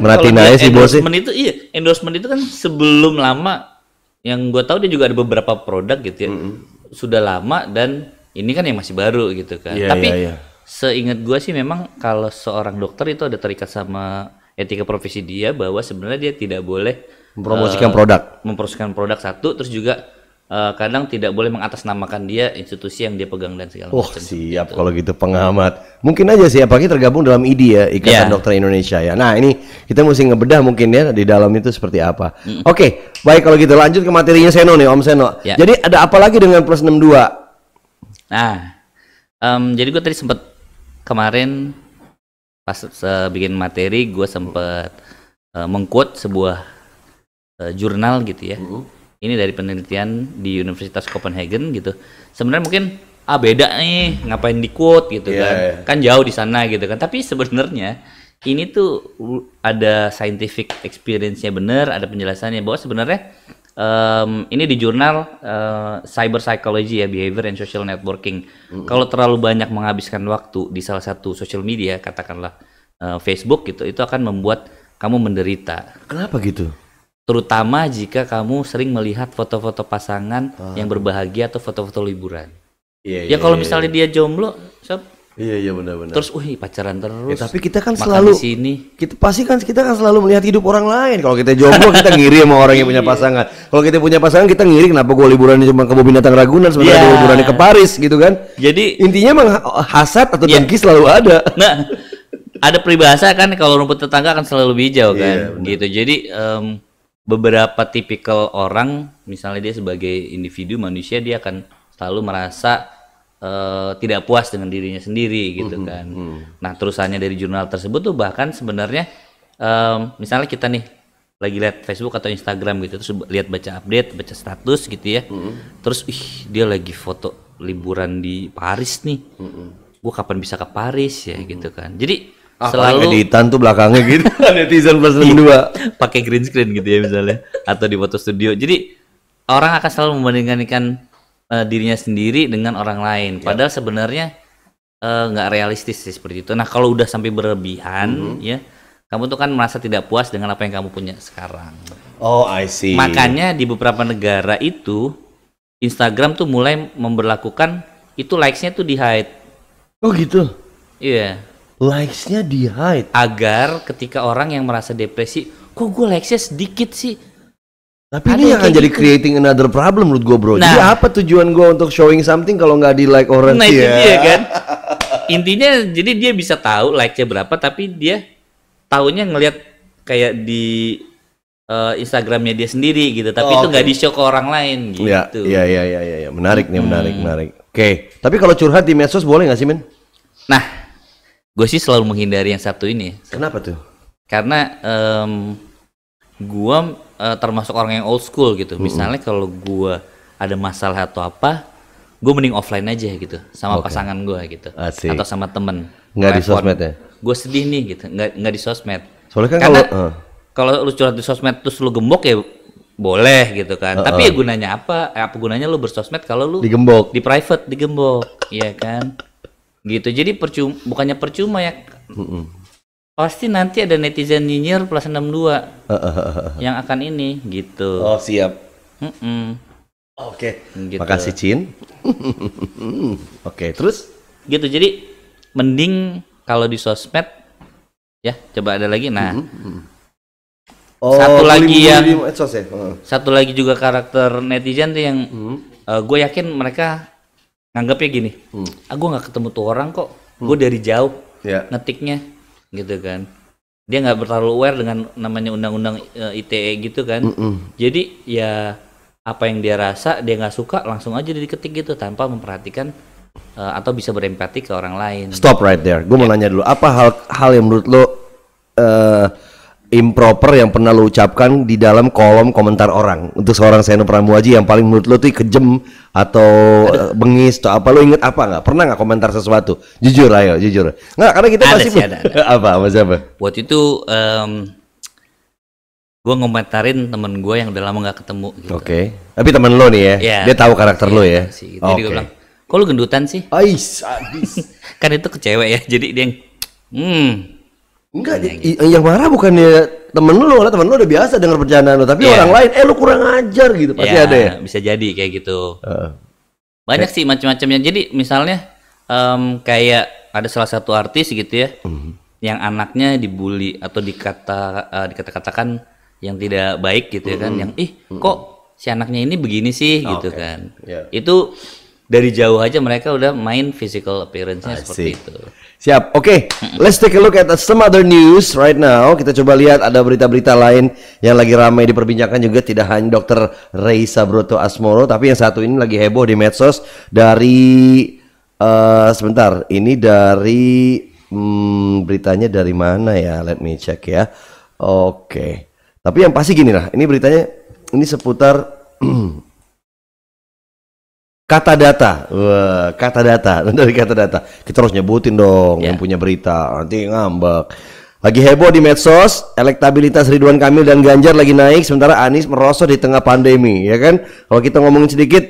merhatiin aja sih bosnya. Endorsement itu kan sebelum lama, yang gue tahu dia juga ada beberapa produk gitu ya. Sudah lama dan ini kan yang masih baru gitu kan. Tapi seingat gue sih memang kalau seorang dokter itu ada terikat sama etika profesi dia, bahwa sebenarnya dia tidak boleh mempromosikan produk satu, terus juga kadang tidak boleh mengatasnamakan dia institusi yang dia pegang dan segala macam. Siap gitu. Kalau gitu pengamat. Mungkin aja sih apalagi tergabung dalam IDI ya, Ikatan Dokter Indonesia ya. Nah, ini kita mesti ngebedah mungkin ya di dalam itu seperti apa. Oke, baik kalau gitu lanjut ke materinya Seno nih, Om Seno. Jadi ada apa lagi dengan plus 62? Nah, jadi gue tadi sempat kemarin pas bikin materi gue sempat mengquote sebuah jurnal gitu ya. Ini dari penelitian di Universitas Copenhagen gitu. Sebenarnya mungkin beda nih, ngapain di quote gitu kan. Kan jauh di sana gitu kan. Tapi sebenarnya ini tuh ada scientific experience-nya bener, ada penjelasannya bahwa sebenarnya ini di jurnal Cyber Psychology ya, Behavior and Social Networking. Kalau terlalu banyak menghabiskan waktu di salah satu social media, katakanlah Facebook gitu, itu akan membuat kamu menderita. Kenapa gitu? Terutama jika kamu sering melihat foto-foto pasangan yang berbahagia atau foto-foto liburan. Kalau misalnya dia jomblo, Iya benar-benar. Terus, pacaran terus. Tapi kita kan selalu kita kan selalu melihat hidup orang lain. Kalau kita jomblo kita ngiri sama orang yang punya pasangan. Kalau kita punya pasangan kita ngiri kenapa gue liburannya cuma ke Binatang Ragunan sementara dia liburannya ke Paris gitu kan. Jadi intinya emang hasad atau dengki selalu ada. Nah, ada peribahasa kan kalau rumput tetangga akan selalu hijau kan. Gitu. Jadi beberapa tipikal orang, misalnya dia sebagai individu manusia, dia akan selalu merasa tidak puas dengan dirinya sendiri gitu kan. Nah terusannya dari jurnal tersebut tuh bahkan sebenarnya misalnya kita nih lagi lihat Facebook atau Instagram gitu, terus lihat baca update, baca status gitu ya, terus dia lagi foto liburan di Paris nih, gua kapan bisa ke Paris ya gitu kan. Jadi selalu editan tuh belakangnya gitu netizen plus 62 pakai green screen gitu ya misalnya, atau di foto studio. Jadi orang akan selalu membandingkan dirinya sendiri dengan orang lain, padahal sebenarnya nggak realistis sih seperti itu. Nah kalau udah sampai berlebihan ya, kamu tuh kan merasa tidak puas dengan apa yang kamu punya sekarang. Oh, I see. Makanya di beberapa negara itu Instagram tuh mulai memberlakukan itu likes-nya tuh di hide. Oh gitu. Iya. Likes-nya di hide agar ketika orang yang merasa depresi, kok gue likes-nya sedikit sih. Tapi ini akan jadi creating another problem menurut gue bro. Jadi apa tujuan gue untuk showing something kalau nggak di like orang? Nah itu dia kan. Intinya jadi dia bisa tahu like-nya berapa, tapi dia tahunya ngelihat kayak di Instagramnya dia sendiri gitu. Tapi itu nggak di-show ke orang lain gitu. Iya. Menarik nih, menarik. Oke. Tapi kalau curhat di medsos boleh nggak sih men? Nah, gue sih selalu menghindari yang satu ini. Kenapa tuh? Karena gue termasuk orang yang old school gitu. Misalnya kalau gue ada masalah atau apa, gue mending offline aja gitu sama pasangan gue gitu. Asik. Atau sama temen. Nggak di sosmed ya? Gue sedih nih gitu, nggak di sosmed. Soalnya kan Karena kalau lu curhat di sosmed terus lu gembok ya boleh gitu kan. Tapi ya gunanya apa? Apa gunanya lu bersosmed kalau lu digembok, di private digembok, iya kan? Gitu. Jadi bukannya percuma ya. Pasti nanti ada netizen nyinyir plus 62 yang akan ini gitu. Oh siap. Oke. Gitu. Makasih Cin. Oke, terus? Gitu. Jadi mending kalau di sosmed ya coba ada lagi. Nah. Satu lagi yang medsos ya? Satu lagi juga karakter netizen tuh yang gue yakin mereka nganggapnya gini, gue nggak ketemu tuh orang kok, gue dari jauh ngetiknya gitu kan, dia nggak terlalu aware dengan namanya undang-undang ITE gitu kan, jadi ya apa yang dia rasa dia nggak suka langsung aja diketik gitu tanpa memperhatikan atau bisa berempati ke orang lain. Stop right there, gue mau nanya dulu, apa hal yang menurut lo improper yang pernah lo ucapkan di dalam kolom komentar orang untuk seorang Seno Pramuaji yang paling menurut lo tuh kejem atau bengis atau apa, lo inget apa nggak? Pernah nggak komentar sesuatu? Jujur ayo, jujur. Nggak, karena kita ada pasti sih, ada. apa siapa? Waktu itu gue ngomentarin temen gue yang udah lama nggak ketemu gitu. Oke. Tapi temen lo nih ya, dia tahu karakter lo ya. Sih, gitu. Jadi gue bilang, kok lu gendutan sih? Ais, Kan itu ke cewek ya, jadi dia enggak, yang marah bukannya temen lu, lah temen lu udah biasa denger bercandaan lu, tapi orang lain, lu kurang ajar gitu, pasti ada ya? Bisa jadi kayak gitu. Banyak sih macam-macamnya. Jadi misalnya kayak ada salah satu artis gitu ya, yang anaknya dibully atau dikata-katakan yang tidak baik gitu ya kan, yang kok si anaknya ini begini sih gitu kan. Itu dari jauh aja mereka udah main physical appearance-nya seperti itu. Siap, oke. Let's take a look at some other news right now. Kita coba lihat ada berita-berita lain yang lagi ramai diperbincangkan juga, tidak hanya Dr. Rey Sabroto Asmoro, tapi yang satu ini lagi heboh di medsos dari sebentar, ini dari beritanya dari mana ya? Let me check ya. Oke. Tapi yang pasti gini lah, ini beritanya ini seputar kata data, kata data, dari kata data. Kita harus nyebutin dong yang punya berita, nanti ngambek. Lagi heboh di medsos, elektabilitas Ridwan Kamil dan Ganjar lagi naik, sementara Anies merosot di tengah pandemi, ya kan? Kalau kita ngomongin sedikit,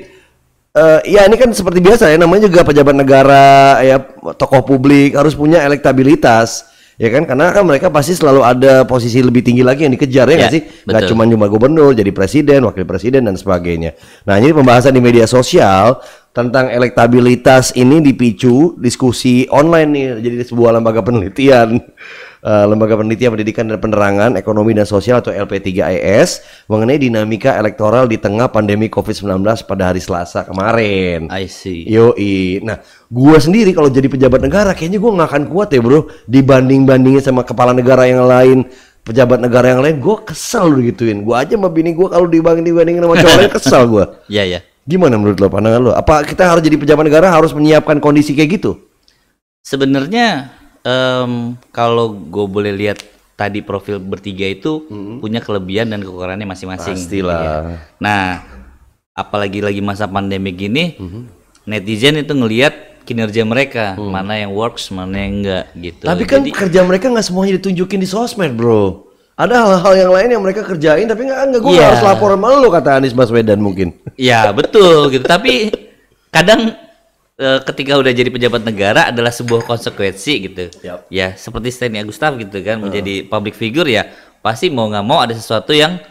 ya ini kan seperti biasa ya, namanya juga pejabat negara, ya tokoh publik harus punya elektabilitas. Ya kan, karena kan mereka pasti selalu ada posisi lebih tinggi lagi yang dikejar ya nggak sih? Nggak cuma gubernur, jadi presiden, wakil presiden dan sebagainya. Nah ini pembahasan di media sosial tentang elektabilitas ini dipicu diskusi online nih, jadi sebuah lembaga penelitian. Lembaga Penelitian Pendidikan dan Penerangan Ekonomi dan Sosial atau LP3IS mengenai dinamika elektoral di tengah pandemi COVID-19 pada hari Selasa kemarin. I see. Yoi. Nah, gua sendiri kalau jadi pejabat negara kayaknya gua nggak akan kuat ya bro, dibanding-bandingin sama kepala negara yang lain, pejabat negara yang lain. Gua kesel lu gituin. Gua aja sama bini gua kalau dibandingin sama cowok lain kesel gua. Iya. Gimana menurut lo, pandangan lo? Apa kita harus jadi pejabat negara harus menyiapkan kondisi kayak gitu? Sebenarnya kalau gue boleh lihat tadi profil bertiga itu punya kelebihan dan kekurangannya masing-masing. Pastilah. Ya. Nah, apalagi lagi masa pandemi gini, netizen itu ngelihat kinerja mereka, mana yang works, mana yang enggak gitu. Tapi kan kerja mereka nggak semuanya ditunjukin di sosmed, bro. Ada hal-hal yang lain yang mereka kerjain, tapi nggak gue harus lapor sama lo, kata Anies Baswedan mungkin. Ya betul gitu. Tapi kadang ketika udah jadi pejabat negara adalah sebuah konsekuensi gitu. Ya seperti Steny Agustaf gitu kan, menjadi public figure ya pasti mau nggak mau ada sesuatu yang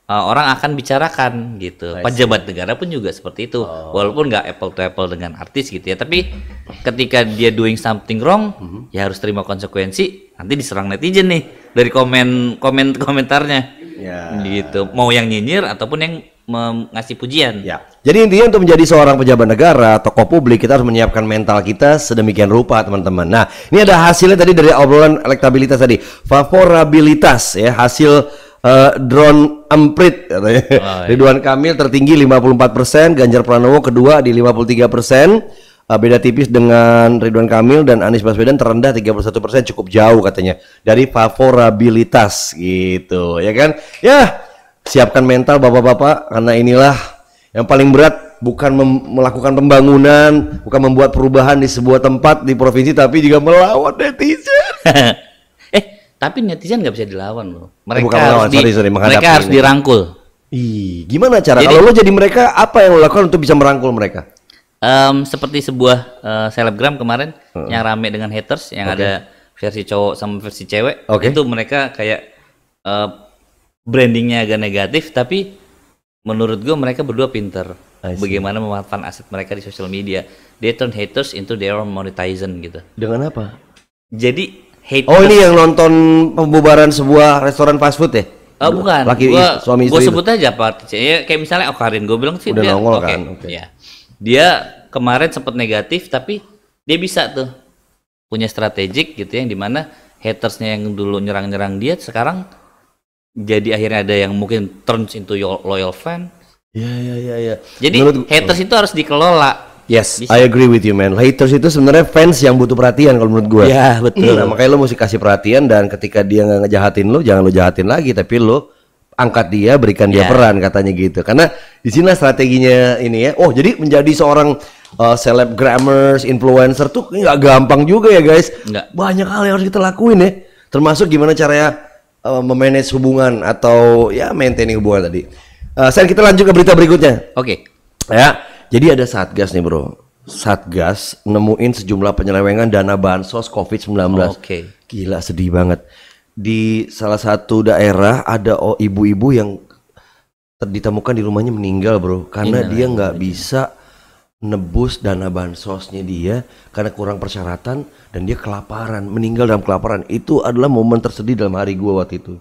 orang akan bicarakan gitu. Pejabat negara pun juga seperti itu, walaupun nggak apple to apple dengan artis gitu ya, tapi ketika dia doing something wrong ya harus terima konsekuensi. Nanti diserang netizen nih dari komentarnya gitu, mau yang nyinyir ataupun yang ngasih pujian. Ya. Jadi intinya untuk menjadi seorang pejabat negara, tokoh publik, kita harus menyiapkan mental kita sedemikian rupa, teman-teman. Nah, ini ada hasilnya tadi dari obrolan elektabilitas tadi, favorabilitas ya, hasil drone emprit katanya. Ridwan Kamil tertinggi 54%, Ganjar Pranowo kedua di 53%. Beda tipis dengan Ridwan Kamil, dan Anies Baswedan terendah 31%, cukup jauh katanya dari favorabilitas gitu, ya kan? Ya, siapkan mental bapak-bapak, karena inilah yang paling berat melakukan pembangunan, bukan membuat perubahan di sebuah tempat di provinsi, tapi juga melawan netizen. Tapi netizen nggak bisa dilawan loh. Mereka Bukan harus melawan, mereka harus dirangkul. Gimana cara? Kalau lo jadi mereka, apa yang lo lakukan untuk bisa merangkul mereka? Seperti sebuah selebgram kemarin yang rame dengan haters, yang ada versi cowok sama versi cewek. Itu mereka kayak brandingnya agak negatif, tapi menurut gue mereka berdua pinter bagaimana memanfaatkan aset mereka di sosial media. They turn haters into their own monetization gitu. Dengan apa? Jadi haters. Oh, ini yang nonton pembubaran sebuah restoran fast food ya? Bukan. Suami istri. Gue sebut aja apa? Ya, kayak misalnya Karin, gue bilang sih udah dia nongol kan. Ya. Dia kemarin sempat negatif, tapi dia bisa tuh punya strategik gitu yang dimana hatersnya yang dulu nyerang-nyerang dia sekarang jadi akhirnya ada yang mungkin turns into loyal fan. Iya. Jadi haters itu harus dikelola. Yes, I agree with you, man. Haters itu sebenarnya fans yang butuh perhatian kalau menurut gue. Ya, betul. Nah, makanya lo mesti kasih perhatian, dan ketika dia nggak ngejahatin lo, jangan lo jahatin lagi, tapi lo angkat dia, berikan dia peran, katanya gitu. Karena di sini strateginya ini ya. Oh, jadi menjadi seorang selebgrammers, influencer tuh nggak gampang juga ya, guys. Nggak. Banyak hal yang harus kita lakuin ya. Termasuk gimana caranya memanage hubungan atau ya maintaining hubungan tadi. Sekarang kita lanjut ke berita berikutnya. Oke. Ya. Jadi ada Satgas nih bro, Satgas nemuin sejumlah penyelewengan dana bansos COVID-19. Gila, sedih banget. Di salah satu daerah ada ibu-ibu yang ditemukan di rumahnya meninggal bro, karena dia nggak bisa nebus dana bansosnya dia karena kurang persyaratan, dan dia kelaparan, meninggal dalam kelaparan. Itu adalah momen tersedih dalam hari gua waktu itu.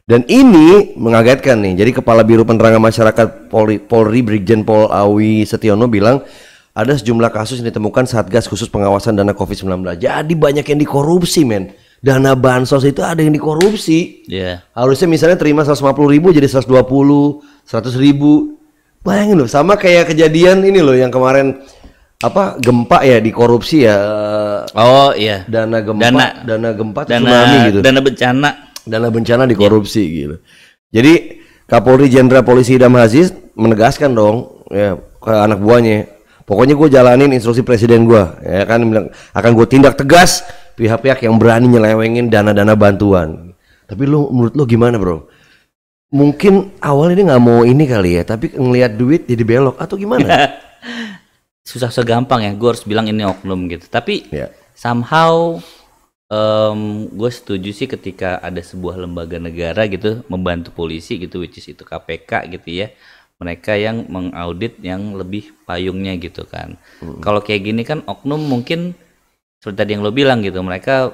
Dan ini mengagetkan nih. Jadi Kepala Biro Penerangan Masyarakat Polri Brigjen Pol Awi Setiono bilang ada sejumlah kasus yang ditemukan Satgas khusus pengawasan dana COVID-19. Jadi banyak yang dikorupsi, men. Dana bansos itu ada yang dikorupsi. Harusnya misalnya terima 150.000 jadi 120, 100.000. Bayangin loh, sama kayak kejadian ini loh yang kemarin gempa ya, dikorupsi ya. Dana gempa tsunami gitu. Dana bencana dikorupsi gitu. Jadi Kapolri Jenderal Polisi Idam Aziz menegaskan dong ya ke anak buahnya, pokoknya gue jalanin instruksi presiden gue, ya kan, bilang akan gue tindak tegas pihak-pihak yang berani nyelewengin dana-dana bantuan. Tapi menurut lo gimana bro? Mungkin awalnya dia nggak mau ini kali ya, tapi ngelihat duit jadi belok atau gimana? Susah segampang ya, gue harus bilang ini oknum gitu. Tapi somehow gue setuju sih ketika ada sebuah lembaga negara gitu membantu polisi gitu, which is itu KPK gitu ya, mereka yang mengaudit yang lebih payungnya gitu kan. Kalau kayak gini kan oknum mungkin seperti tadi yang lo bilang gitu, mereka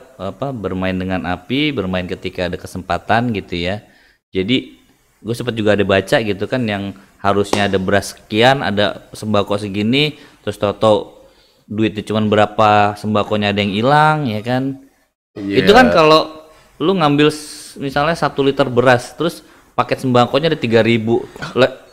bermain dengan api, bermain ketika ada kesempatan gitu ya. Jadi gue sempat juga ada baca gitu kan, yang harusnya ada beras sekian, ada sembako segini, terus tau-tau duitnya cuma berapa, sembakonya ada yang hilang ya kan. Itu kan kalau lu ngambil misalnya 1 liter beras, terus paket sembakonya ada 3.000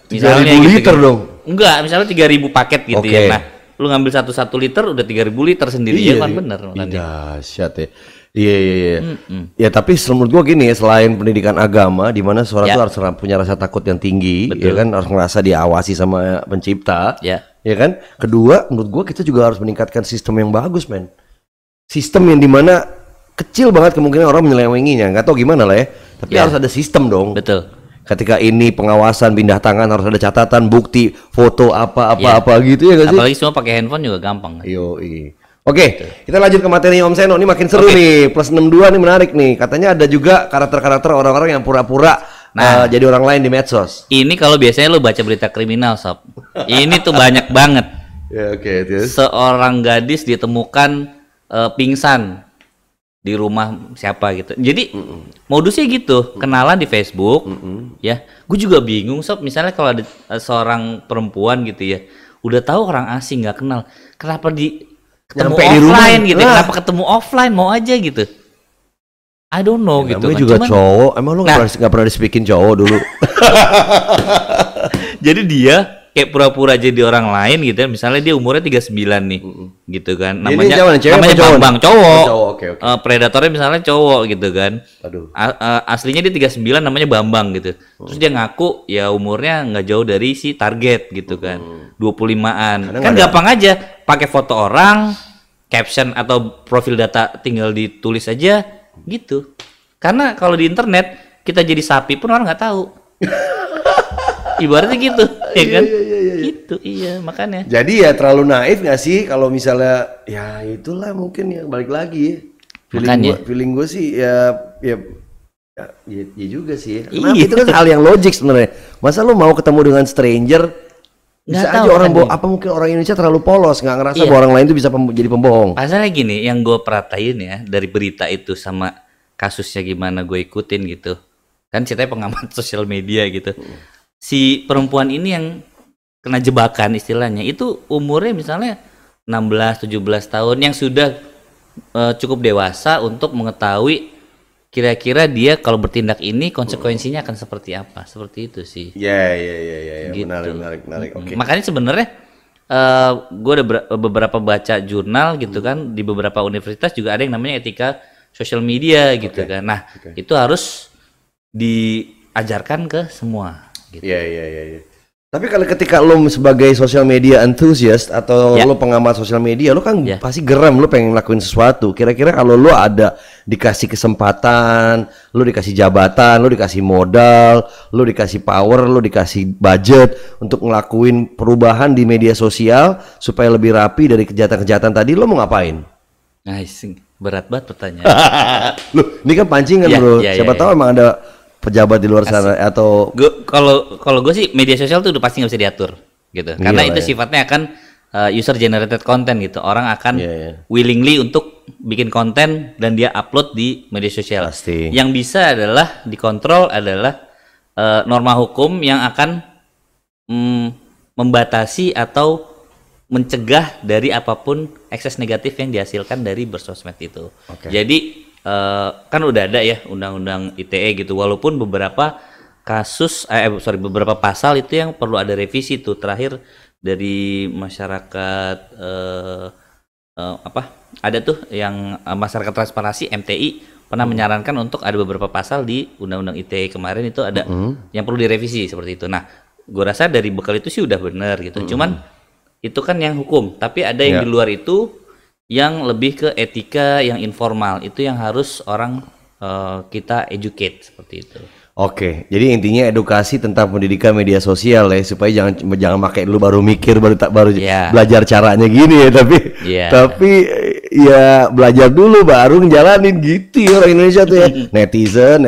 misalnya 3.000 gitu, liter gitu. dong? Enggak, misalnya 3.000 paket gitu ya. Nah, lu ngambil 1 liter udah 3.000 liter sendiri ya kan, bener. Dahsyat ya. Iya. Ya tapi menurut gua gini, selain pendidikan agama di mana seorang tuh harus punya rasa takut yang tinggi, ya kan, harus merasa diawasi sama pencipta. Ya kan? Kedua, menurut gua kita juga harus meningkatkan sistem yang bagus, men. Sistem yang dimana kecil banget kemungkinan orang menyelewenginya, nggak tahu gimana lah ya. Tapi harus ada sistem dong. Betul. Ketika ini pengawasan pindah tangan harus ada catatan, bukti, foto apa gitu ya nggak sih? Apalagi semua pakai handphone juga gampang. Oke, kita lanjut ke materi Om Seno. Ini makin seru nih. Plus 62 nih menarik nih. Katanya ada juga karakter-karakter orang-orang yang pura-pura jadi orang lain di medsos. Ini kalau biasanya lo baca berita kriminal, Sob. Ini tuh banyak banget. Seorang gadis ditemukan pingsan di rumah siapa gitu. Jadi modusnya gitu, kenalan di Facebook, ya. Gue juga bingung, Sob. Misalnya kalau ada seorang perempuan gitu ya, udah tahu orang asing nggak kenal, kenapa ketemu offline gitu? Kenapa ketemu offline mau aja gitu? I don't know gitu. Namanya juga cowok. Emang lu nggak pernah disepikin cowok dulu? Jadi dia kayak pura-pura jadi orang lain gitu ya. Misalnya dia umurnya 39 nih. Gitu kan. Ini Namanya cewek namanya apa cowok? Bambang, cowok. Oke. Predatornya misalnya cowok gitu kan. Aduh. Aslinya dia 39 namanya Bambang gitu. Terus dia ngaku ya umurnya nggak jauh dari si target gitu kan. 25-an. Kan gampang aja pakai foto orang, caption atau profil data tinggal ditulis aja gitu. Karena kalau di internet kita jadi sapi pun orang nggak tahu. Ibaratnya gitu, ya kan? Iya. Gitu, iya makanya. Jadi ya terlalu naif nggak sih kalau misalnya ya itulah mungkin yang balik lagi. Feeling gue sih ya juga sih. Kenapa? Itu kan hal yang logik sebenarnya. Masa lu mau ketemu dengan stranger? Bisa aja orang apa mungkin orang Indonesia terlalu polos nggak ngerasa bahwa orang lain itu bisa jadi pembohong. Masalahnya gini, yang gue perhatiin ya dari berita itu sama kasusnya gimana gue ikutin gitu. Kan ceritanya pengamat sosial media gitu. Si perempuan ini yang kena jebakan istilahnya itu umurnya misalnya 16-17 tahun yang sudah cukup dewasa untuk mengetahui kira-kira dia kalau bertindak ini konsekuensinya akan seperti apa, seperti itu sih. Ya. Gitu. Menarik. Oke. Makanya sebenarnya gue ada beberapa baca jurnal gitu kan di beberapa universitas juga ada yang namanya etika sosial media gitu kan. Nah itu harus diajarkan ke semua. Gitu. Iya. Tapi kalau ketika lo sebagai social media enthusiast atau lo pengamat sosial media, lo kan pasti geram, lo pengen lakuin sesuatu. Kira-kira kalau lo ada dikasih kesempatan, lo dikasih jabatan, lo dikasih modal, lo dikasih power, lo dikasih budget untuk ngelakuin perubahan di media sosial supaya lebih rapi dari kejahatan-kejahatan tadi, lo mau ngapain? Nice, berat banget pertanyaan. Loh, ini kan pancingan bro. Siapa tahu emang ada pejabat di luar sana atau kalau gue sih media sosial tuh udah pasti nggak bisa diatur gitu karena itu sifatnya akan user generated content gitu, orang akan willingly untuk bikin konten dan dia upload di media sosial. Yang bisa adalah dikontrol adalah norma hukum yang akan membatasi atau mencegah dari apapun ekses negatif yang dihasilkan dari bersosmed itu. Jadi kan udah ada ya undang-undang ITE gitu, walaupun beberapa beberapa pasal itu yang perlu ada revisi tuh. Terakhir dari masyarakat ada tuh yang masyarakat transparansi MTI pernah menyarankan untuk ada beberapa pasal di undang-undang ITE kemarin itu ada yang perlu direvisi seperti itu. Nah, gue rasa dari bekal itu sih udah benar gitu. Cuman itu kan yang hukum, tapi ada yang di luar itu yang lebih ke etika yang informal, itu yang harus orang kita educate seperti itu. Oke, jadi intinya edukasi tentang pendidikan media sosial ya, supaya jangan pakai dulu baru mikir baru belajar caranya gini ya, tapi ya belajar dulu baru ngejalanin gitu ya orang Indonesia tuh ya. netizen.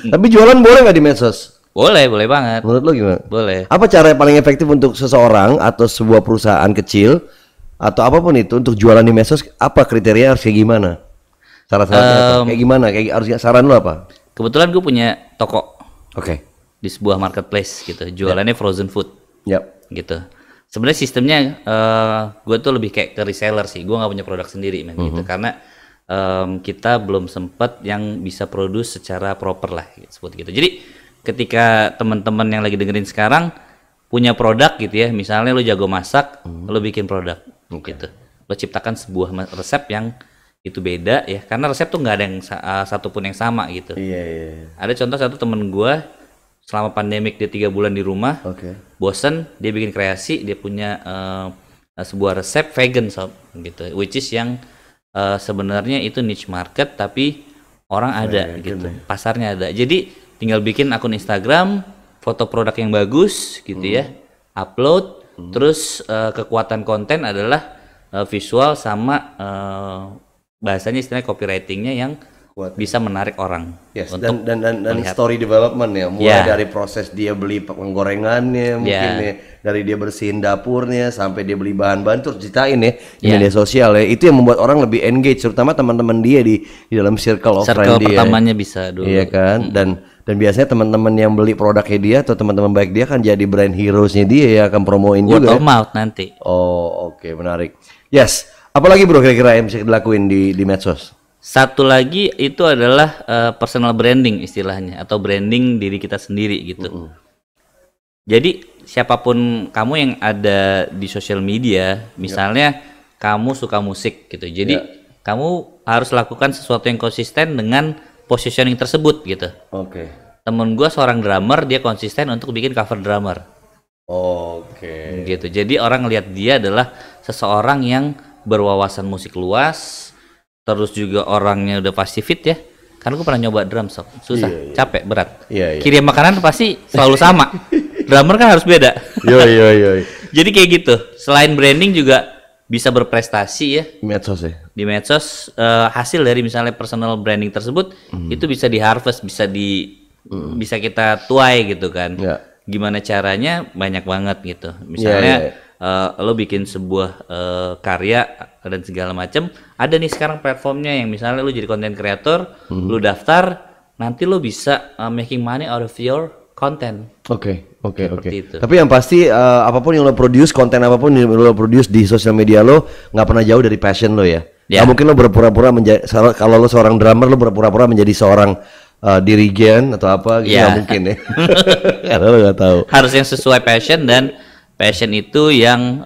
Tapi jualan boleh nggak di medsos? Boleh banget. Menurut lo gimana? Boleh. Apa cara yang paling efektif untuk seseorang atau sebuah perusahaan kecil atau apapun itu untuk jualan di medsos? Apa kriteria harus kayak gimana? Syarat-syaratnya apa? Kayak gimana? Kayak harusnya saran lo apa? Kebetulan gue punya toko. Oke. Di sebuah marketplace gitu. Jualannya frozen food. Gitu. Sebenarnya sistemnya gue tuh lebih kayak ke reseller sih. Gue nggak punya produk sendiri gitu. Karena kita belum sempat yang bisa produce secara proper lah seperti gitu. Jadi ketika teman-teman yang lagi dengerin sekarang punya produk gitu ya, misalnya lo jago masak, lo bikin produk gitu. Lo ciptakan sebuah resep yang itu beda ya, karena resep tuh nggak ada yang satupun yang sama gitu. Ada contoh satu temen gue selama pandemik dia 3 bulan di rumah, bosen, dia bikin kreasi, dia punya sebuah resep vegan sob gitu, which is yang sebenarnya itu niche market tapi orang ada gitu, pasarnya ada. Jadi tinggal bikin akun Instagram, foto produk yang bagus gitu ya, upload, terus kekuatan konten adalah visual sama bahasanya istilahnya copywritingnya yang bisa menarik orang. Untuk dan story development ya, mulai dari proses dia beli penggorengannya, mungkin ya, dari dia bersihin dapurnya sampai dia beli bahan-bahan terus ceritain ya di media sosial ya, itu yang membuat orang lebih engage, terutama teman-teman dia di dalam circle of friend dia. Pertamanya bisa dulu. Iya kan, dan biasanya teman-teman yang beli produknya dia atau teman-teman baik dia kan jadi brand heroes-nya dia ya, akan promoin juga. Word of mouth nanti. Oh, oke, menarik. Yes. Apalagi bro kira-kira yang bisa dilakuin di medsos? Satu lagi itu adalah personal branding istilahnya, atau branding diri kita sendiri gitu. Jadi siapapun kamu yang ada di sosial media, misalnya kamu suka musik gitu, jadi kamu harus lakukan sesuatu yang konsisten dengan positioning tersebut gitu. Oke. Temen gue seorang drummer, dia konsisten untuk bikin cover drummer. Oke. Gitu. Jadi orang lihat dia adalah seseorang yang berwawasan musik luas, terus juga orangnya udah pasti fit ya. Karena gue pernah nyoba drum sob, susah, capek, berat. Kirim makanan pasti selalu sama. Drummer kan harus beda. Jadi kayak gitu. Selain branding juga bisa berprestasi ya. Medsos ya. Di medsos hasil dari misalnya personal branding tersebut itu bisa diharvest, bisa kita tuai gitu kan. Gimana caranya banyak banget gitu. Misalnya lo bikin sebuah karya dan segala macam, ada nih sekarang platformnya yang misalnya lo jadi content creator, lo daftar, nanti lo bisa making money out of your content. Oke. Tapi yang pasti apapun yang lo produce, konten apapun yang lo produce di sosial media lo nggak pernah jauh dari passion lo ya. Nggak mungkin lo berpura-pura menjadi, kalau lo seorang drummer lo berpura-pura menjadi seorang dirigen atau apa gitu, nggak mungkin ya. Karena lo nggak tahu. Harus yang sesuai passion, dan passion itu yang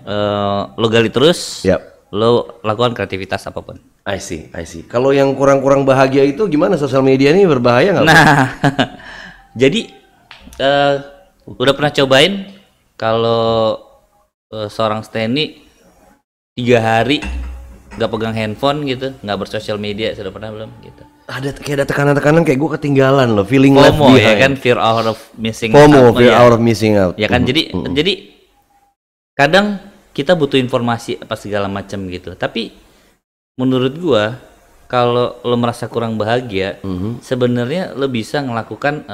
lo gali terus. Lo lakukan kreativitas apapun. I see. Kalau yang kurang-kurang bahagia itu gimana, sosial media ini berbahaya nggak? Nah, jadi udah pernah cobain kalau seorang Stanley 3 hari nggak pegang handphone gitu, nggak bersosial media, sudah pernah belum gitu? Ada tekanan-tekanan kayak gue ketinggalan loh, feeling FOMO, left behind. ya kan, fear out of missing FOMO, out. fear out of missing out. Ya kan, jadi kadang kita butuh informasi apa segala macam gitu. Tapi menurut gua kalau lo merasa kurang bahagia, sebenarnya lo bisa melakukan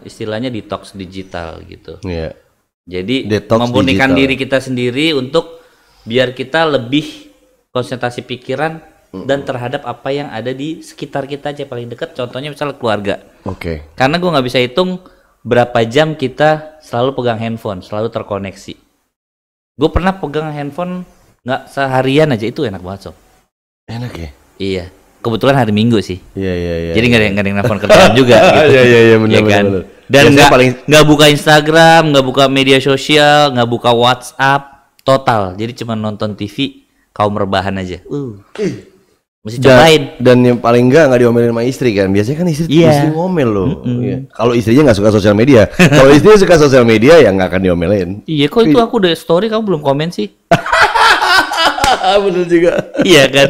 istilahnya detox digital gitu. Jadi memurnikan diri kita sendiri untuk biar kita lebih konsentrasi pikiran dan terhadap apa yang ada di sekitar kita aja, paling dekat. Contohnya misalnya keluarga. Karena gua nggak bisa hitung berapa jam kita selalu pegang handphone, selalu terkoneksi. Gue pernah pegang handphone nggak seharian aja, itu enak banget sob. Enak ya? Iya. Kebetulan hari Minggu sih. Iya. Jadi nggak ada yang nelfon kerjaan juga. Gitu. Iya benar kan? Dan nggak buka Instagram, nggak buka media sosial, nggak buka WhatsApp, total. Jadi cuma nonton TV, kaum rebahan aja. Mesti cobain. Dan yang paling nggak diomelin sama istri kan? Biasanya kan istri ngomel loh. Kalau istrinya nggak suka sosial media, kalau istrinya suka sosial media ya nggak akan diomelin. Iya, kok itu aku udah story kamu belum komen sih? Bener juga. Iya kan.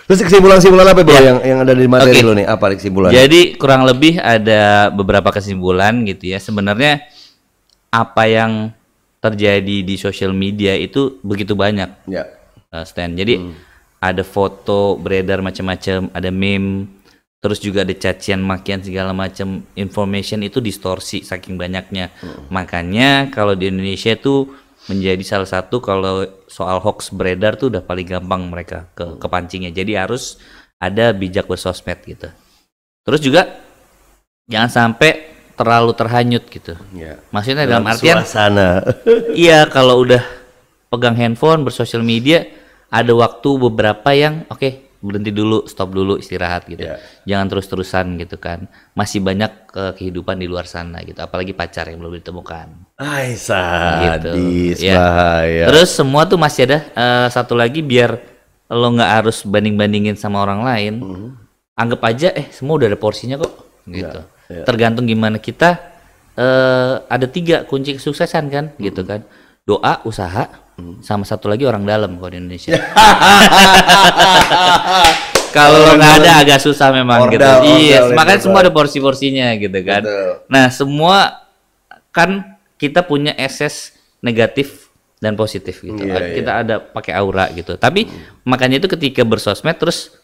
Terus kesimpulan apa bro yang ada di materi lo nih? Apa kesimpulan? Jadi kurang lebih ada beberapa kesimpulan gitu ya. Sebenarnya apa yang terjadi di sosial media itu begitu banyak. Stan. Jadi ada foto beredar macam-macam, ada meme, terus juga ada cacian makian segala macam, information itu distorsi saking banyaknya. Makanya kalau di Indonesia itu menjadi salah satu, kalau soal hoax beredar tuh udah paling gampang mereka kepancingnya. Jadi harus ada bijak bersosmed gitu. Terus juga jangan sampai terlalu terhanyut gitu. Maksudnya dalam artian suasana. Iya, kalau udah pegang handphone bersosial media, ada waktu beberapa yang berhenti dulu, stop dulu, istirahat gitu. Jangan terus-terusan gitu kan. Masih banyak kehidupan di luar sana gitu, apalagi pacar yang belum ditemukan. Sadis, bahaya. Terus semua tuh masih ada satu lagi, biar lo nggak harus banding-bandingin sama orang lain. Anggap aja semua udah ada porsinya kok gitu. Tergantung gimana kita. Ada 3 kunci kesuksesan kan gitu kan. Doa, usaha, sama satu lagi orang dalam kalau di Indonesia. Kalau nggak ada agak susah memang gitu. Iya, makanya semua ada porsi-porsinya gitu kan. Nah, semua kan kita punya ekses negatif dan positif gitu. Kita ada pakai aura gitu. Tapi makanya itu ketika bersosmed terus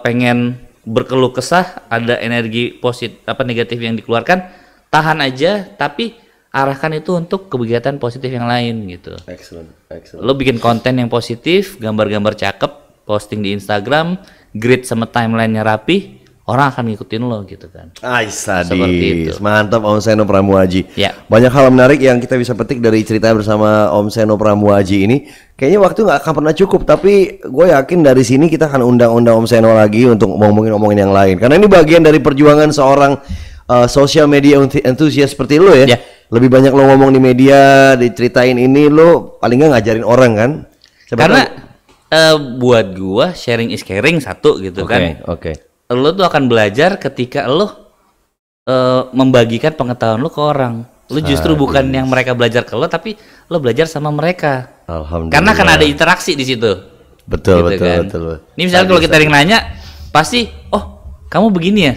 pengen berkeluh kesah, ada energi positif negatif yang dikeluarkan, tahan aja, tapi arahkan itu untuk kegiatan positif yang lain gitu. Excellent. Lo bikin konten yang positif, gambar-gambar cakep, posting di Instagram, grid sama timelinenya rapi, orang akan ngikutin lo gitu kan. Sadis. Mantap Om Seno Pramuaji. Banyak hal menarik yang kita bisa petik dari cerita bersama Om Seno Pramuaji ini. Kayaknya waktu nggak akan pernah cukup, tapi gue yakin dari sini kita akan undang-undang Om Seno lagi untuk ngomongin yang lain. Karena ini bagian dari perjuangan seorang social media enthusiast seperti lo ya. Lebih banyak lo ngomong di media, diceritain ini, lo paling nggak ngajarin orang kan. Karena buat gua sharing is caring satu gitu kan. Oke. Lo tuh akan belajar ketika lo membagikan pengetahuan lo ke orang. Lo justru bukan yang mereka belajar ke lo, tapi lo belajar sama mereka. Alhamdulillah. Karena kan ada interaksi di situ. Betul, gitu betul. Ini misalnya kalau kita yang nanya, pasti, oh kamu begini ya.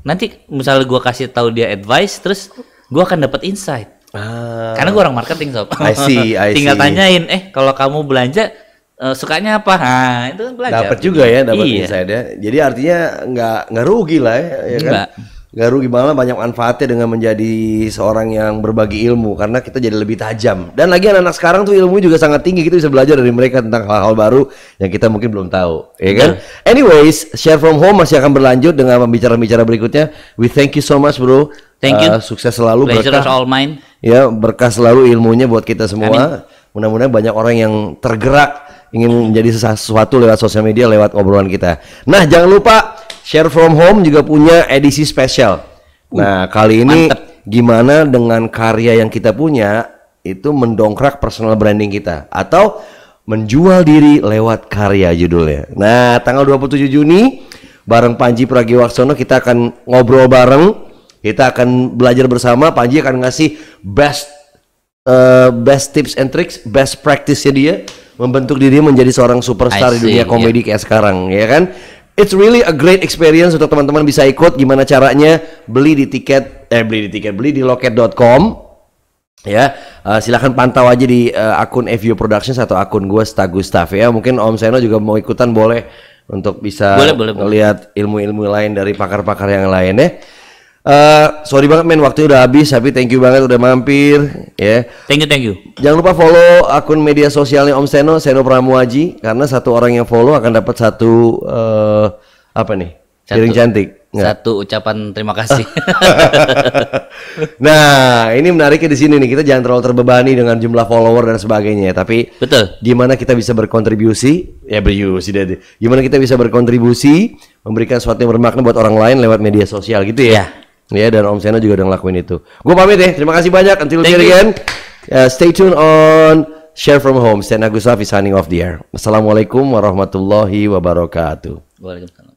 Nanti misalnya gua kasih tahu dia advice, terus gua akan dapat insight. Karena gua orang marketing sob. I see. Tinggal tanyain, kalau kamu belanja sukanya apa? Nah, itu kan belajar. Dapat juga ya, dapat insight ya. Jadi artinya nggak rugi lah ya kan? Nggak rugi, malah banyak manfaatnya dengan menjadi seorang yang berbagi ilmu, karena kita jadi lebih tajam. Dan lagi anak-anak sekarang tuh ilmu juga sangat tinggi, kita bisa belajar dari mereka tentang hal-hal baru yang kita mungkin belum tahu, ya kan? Anyways, Share from Home masih akan berlanjut dengan pembicara-pembicara berikutnya. We thank you so much bro. Thank you. Sukses selalu, berkah all mine. Ya, berkah selalu ilmunya buat kita semua. Mudah-mudahan banyak orang yang tergerak ingin menjadi sesuatu lewat sosial media, lewat obrolan kita. Nah, jangan lupa Share from Home juga punya edisi spesial. Nah, kali ini gimana dengan karya yang kita punya itu mendongkrak personal branding kita atau menjual diri lewat karya, judulnya. Nah, tanggal 27 Juni bareng Panji Pragiwaksono kita akan ngobrol bareng. Kita akan belajar bersama. Panji akan ngasih best tips and tricks, best practice-nya dia membentuk diri menjadi seorang superstar di dunia komedi kayak sekarang, ya kan? It's really a great experience untuk teman-teman bisa ikut. Gimana caranya? Beli di loket.com. Ya, silakan pantau aja di akun FU Productions atau akun gue Stagustaf ya. Mungkin Om Seno juga mau ikutan, boleh, untuk bisa melihat ilmu-ilmu lain dari pakar-pakar yang lain ya. Sorry banget men, waktu udah habis, tapi thank you banget udah mampir ya. Thank you. Jangan lupa follow akun media sosialnya Om Seno Pramuaji, karena satu orang yang follow akan dapat satu piring cantik. Satu ucapan terima kasih. Nah, ini menariknya di sini nih, kita jangan terlalu terbebani dengan jumlah follower dan sebagainya, tapi gimana kita bisa berkontribusi? Gimana kita bisa berkontribusi, memberikan sesuatu yang bermakna buat orang lain lewat media sosial gitu ya. Ya, dan Om Seno juga udah ngelakuin itu. Gue pamit ya, terima kasih banyak. Until we meet again. Stay tuned on Share from Home. Stan Agustaf is signing off the air. Assalamualaikum warahmatullahi wabarakatuh. Waalaikumsalam.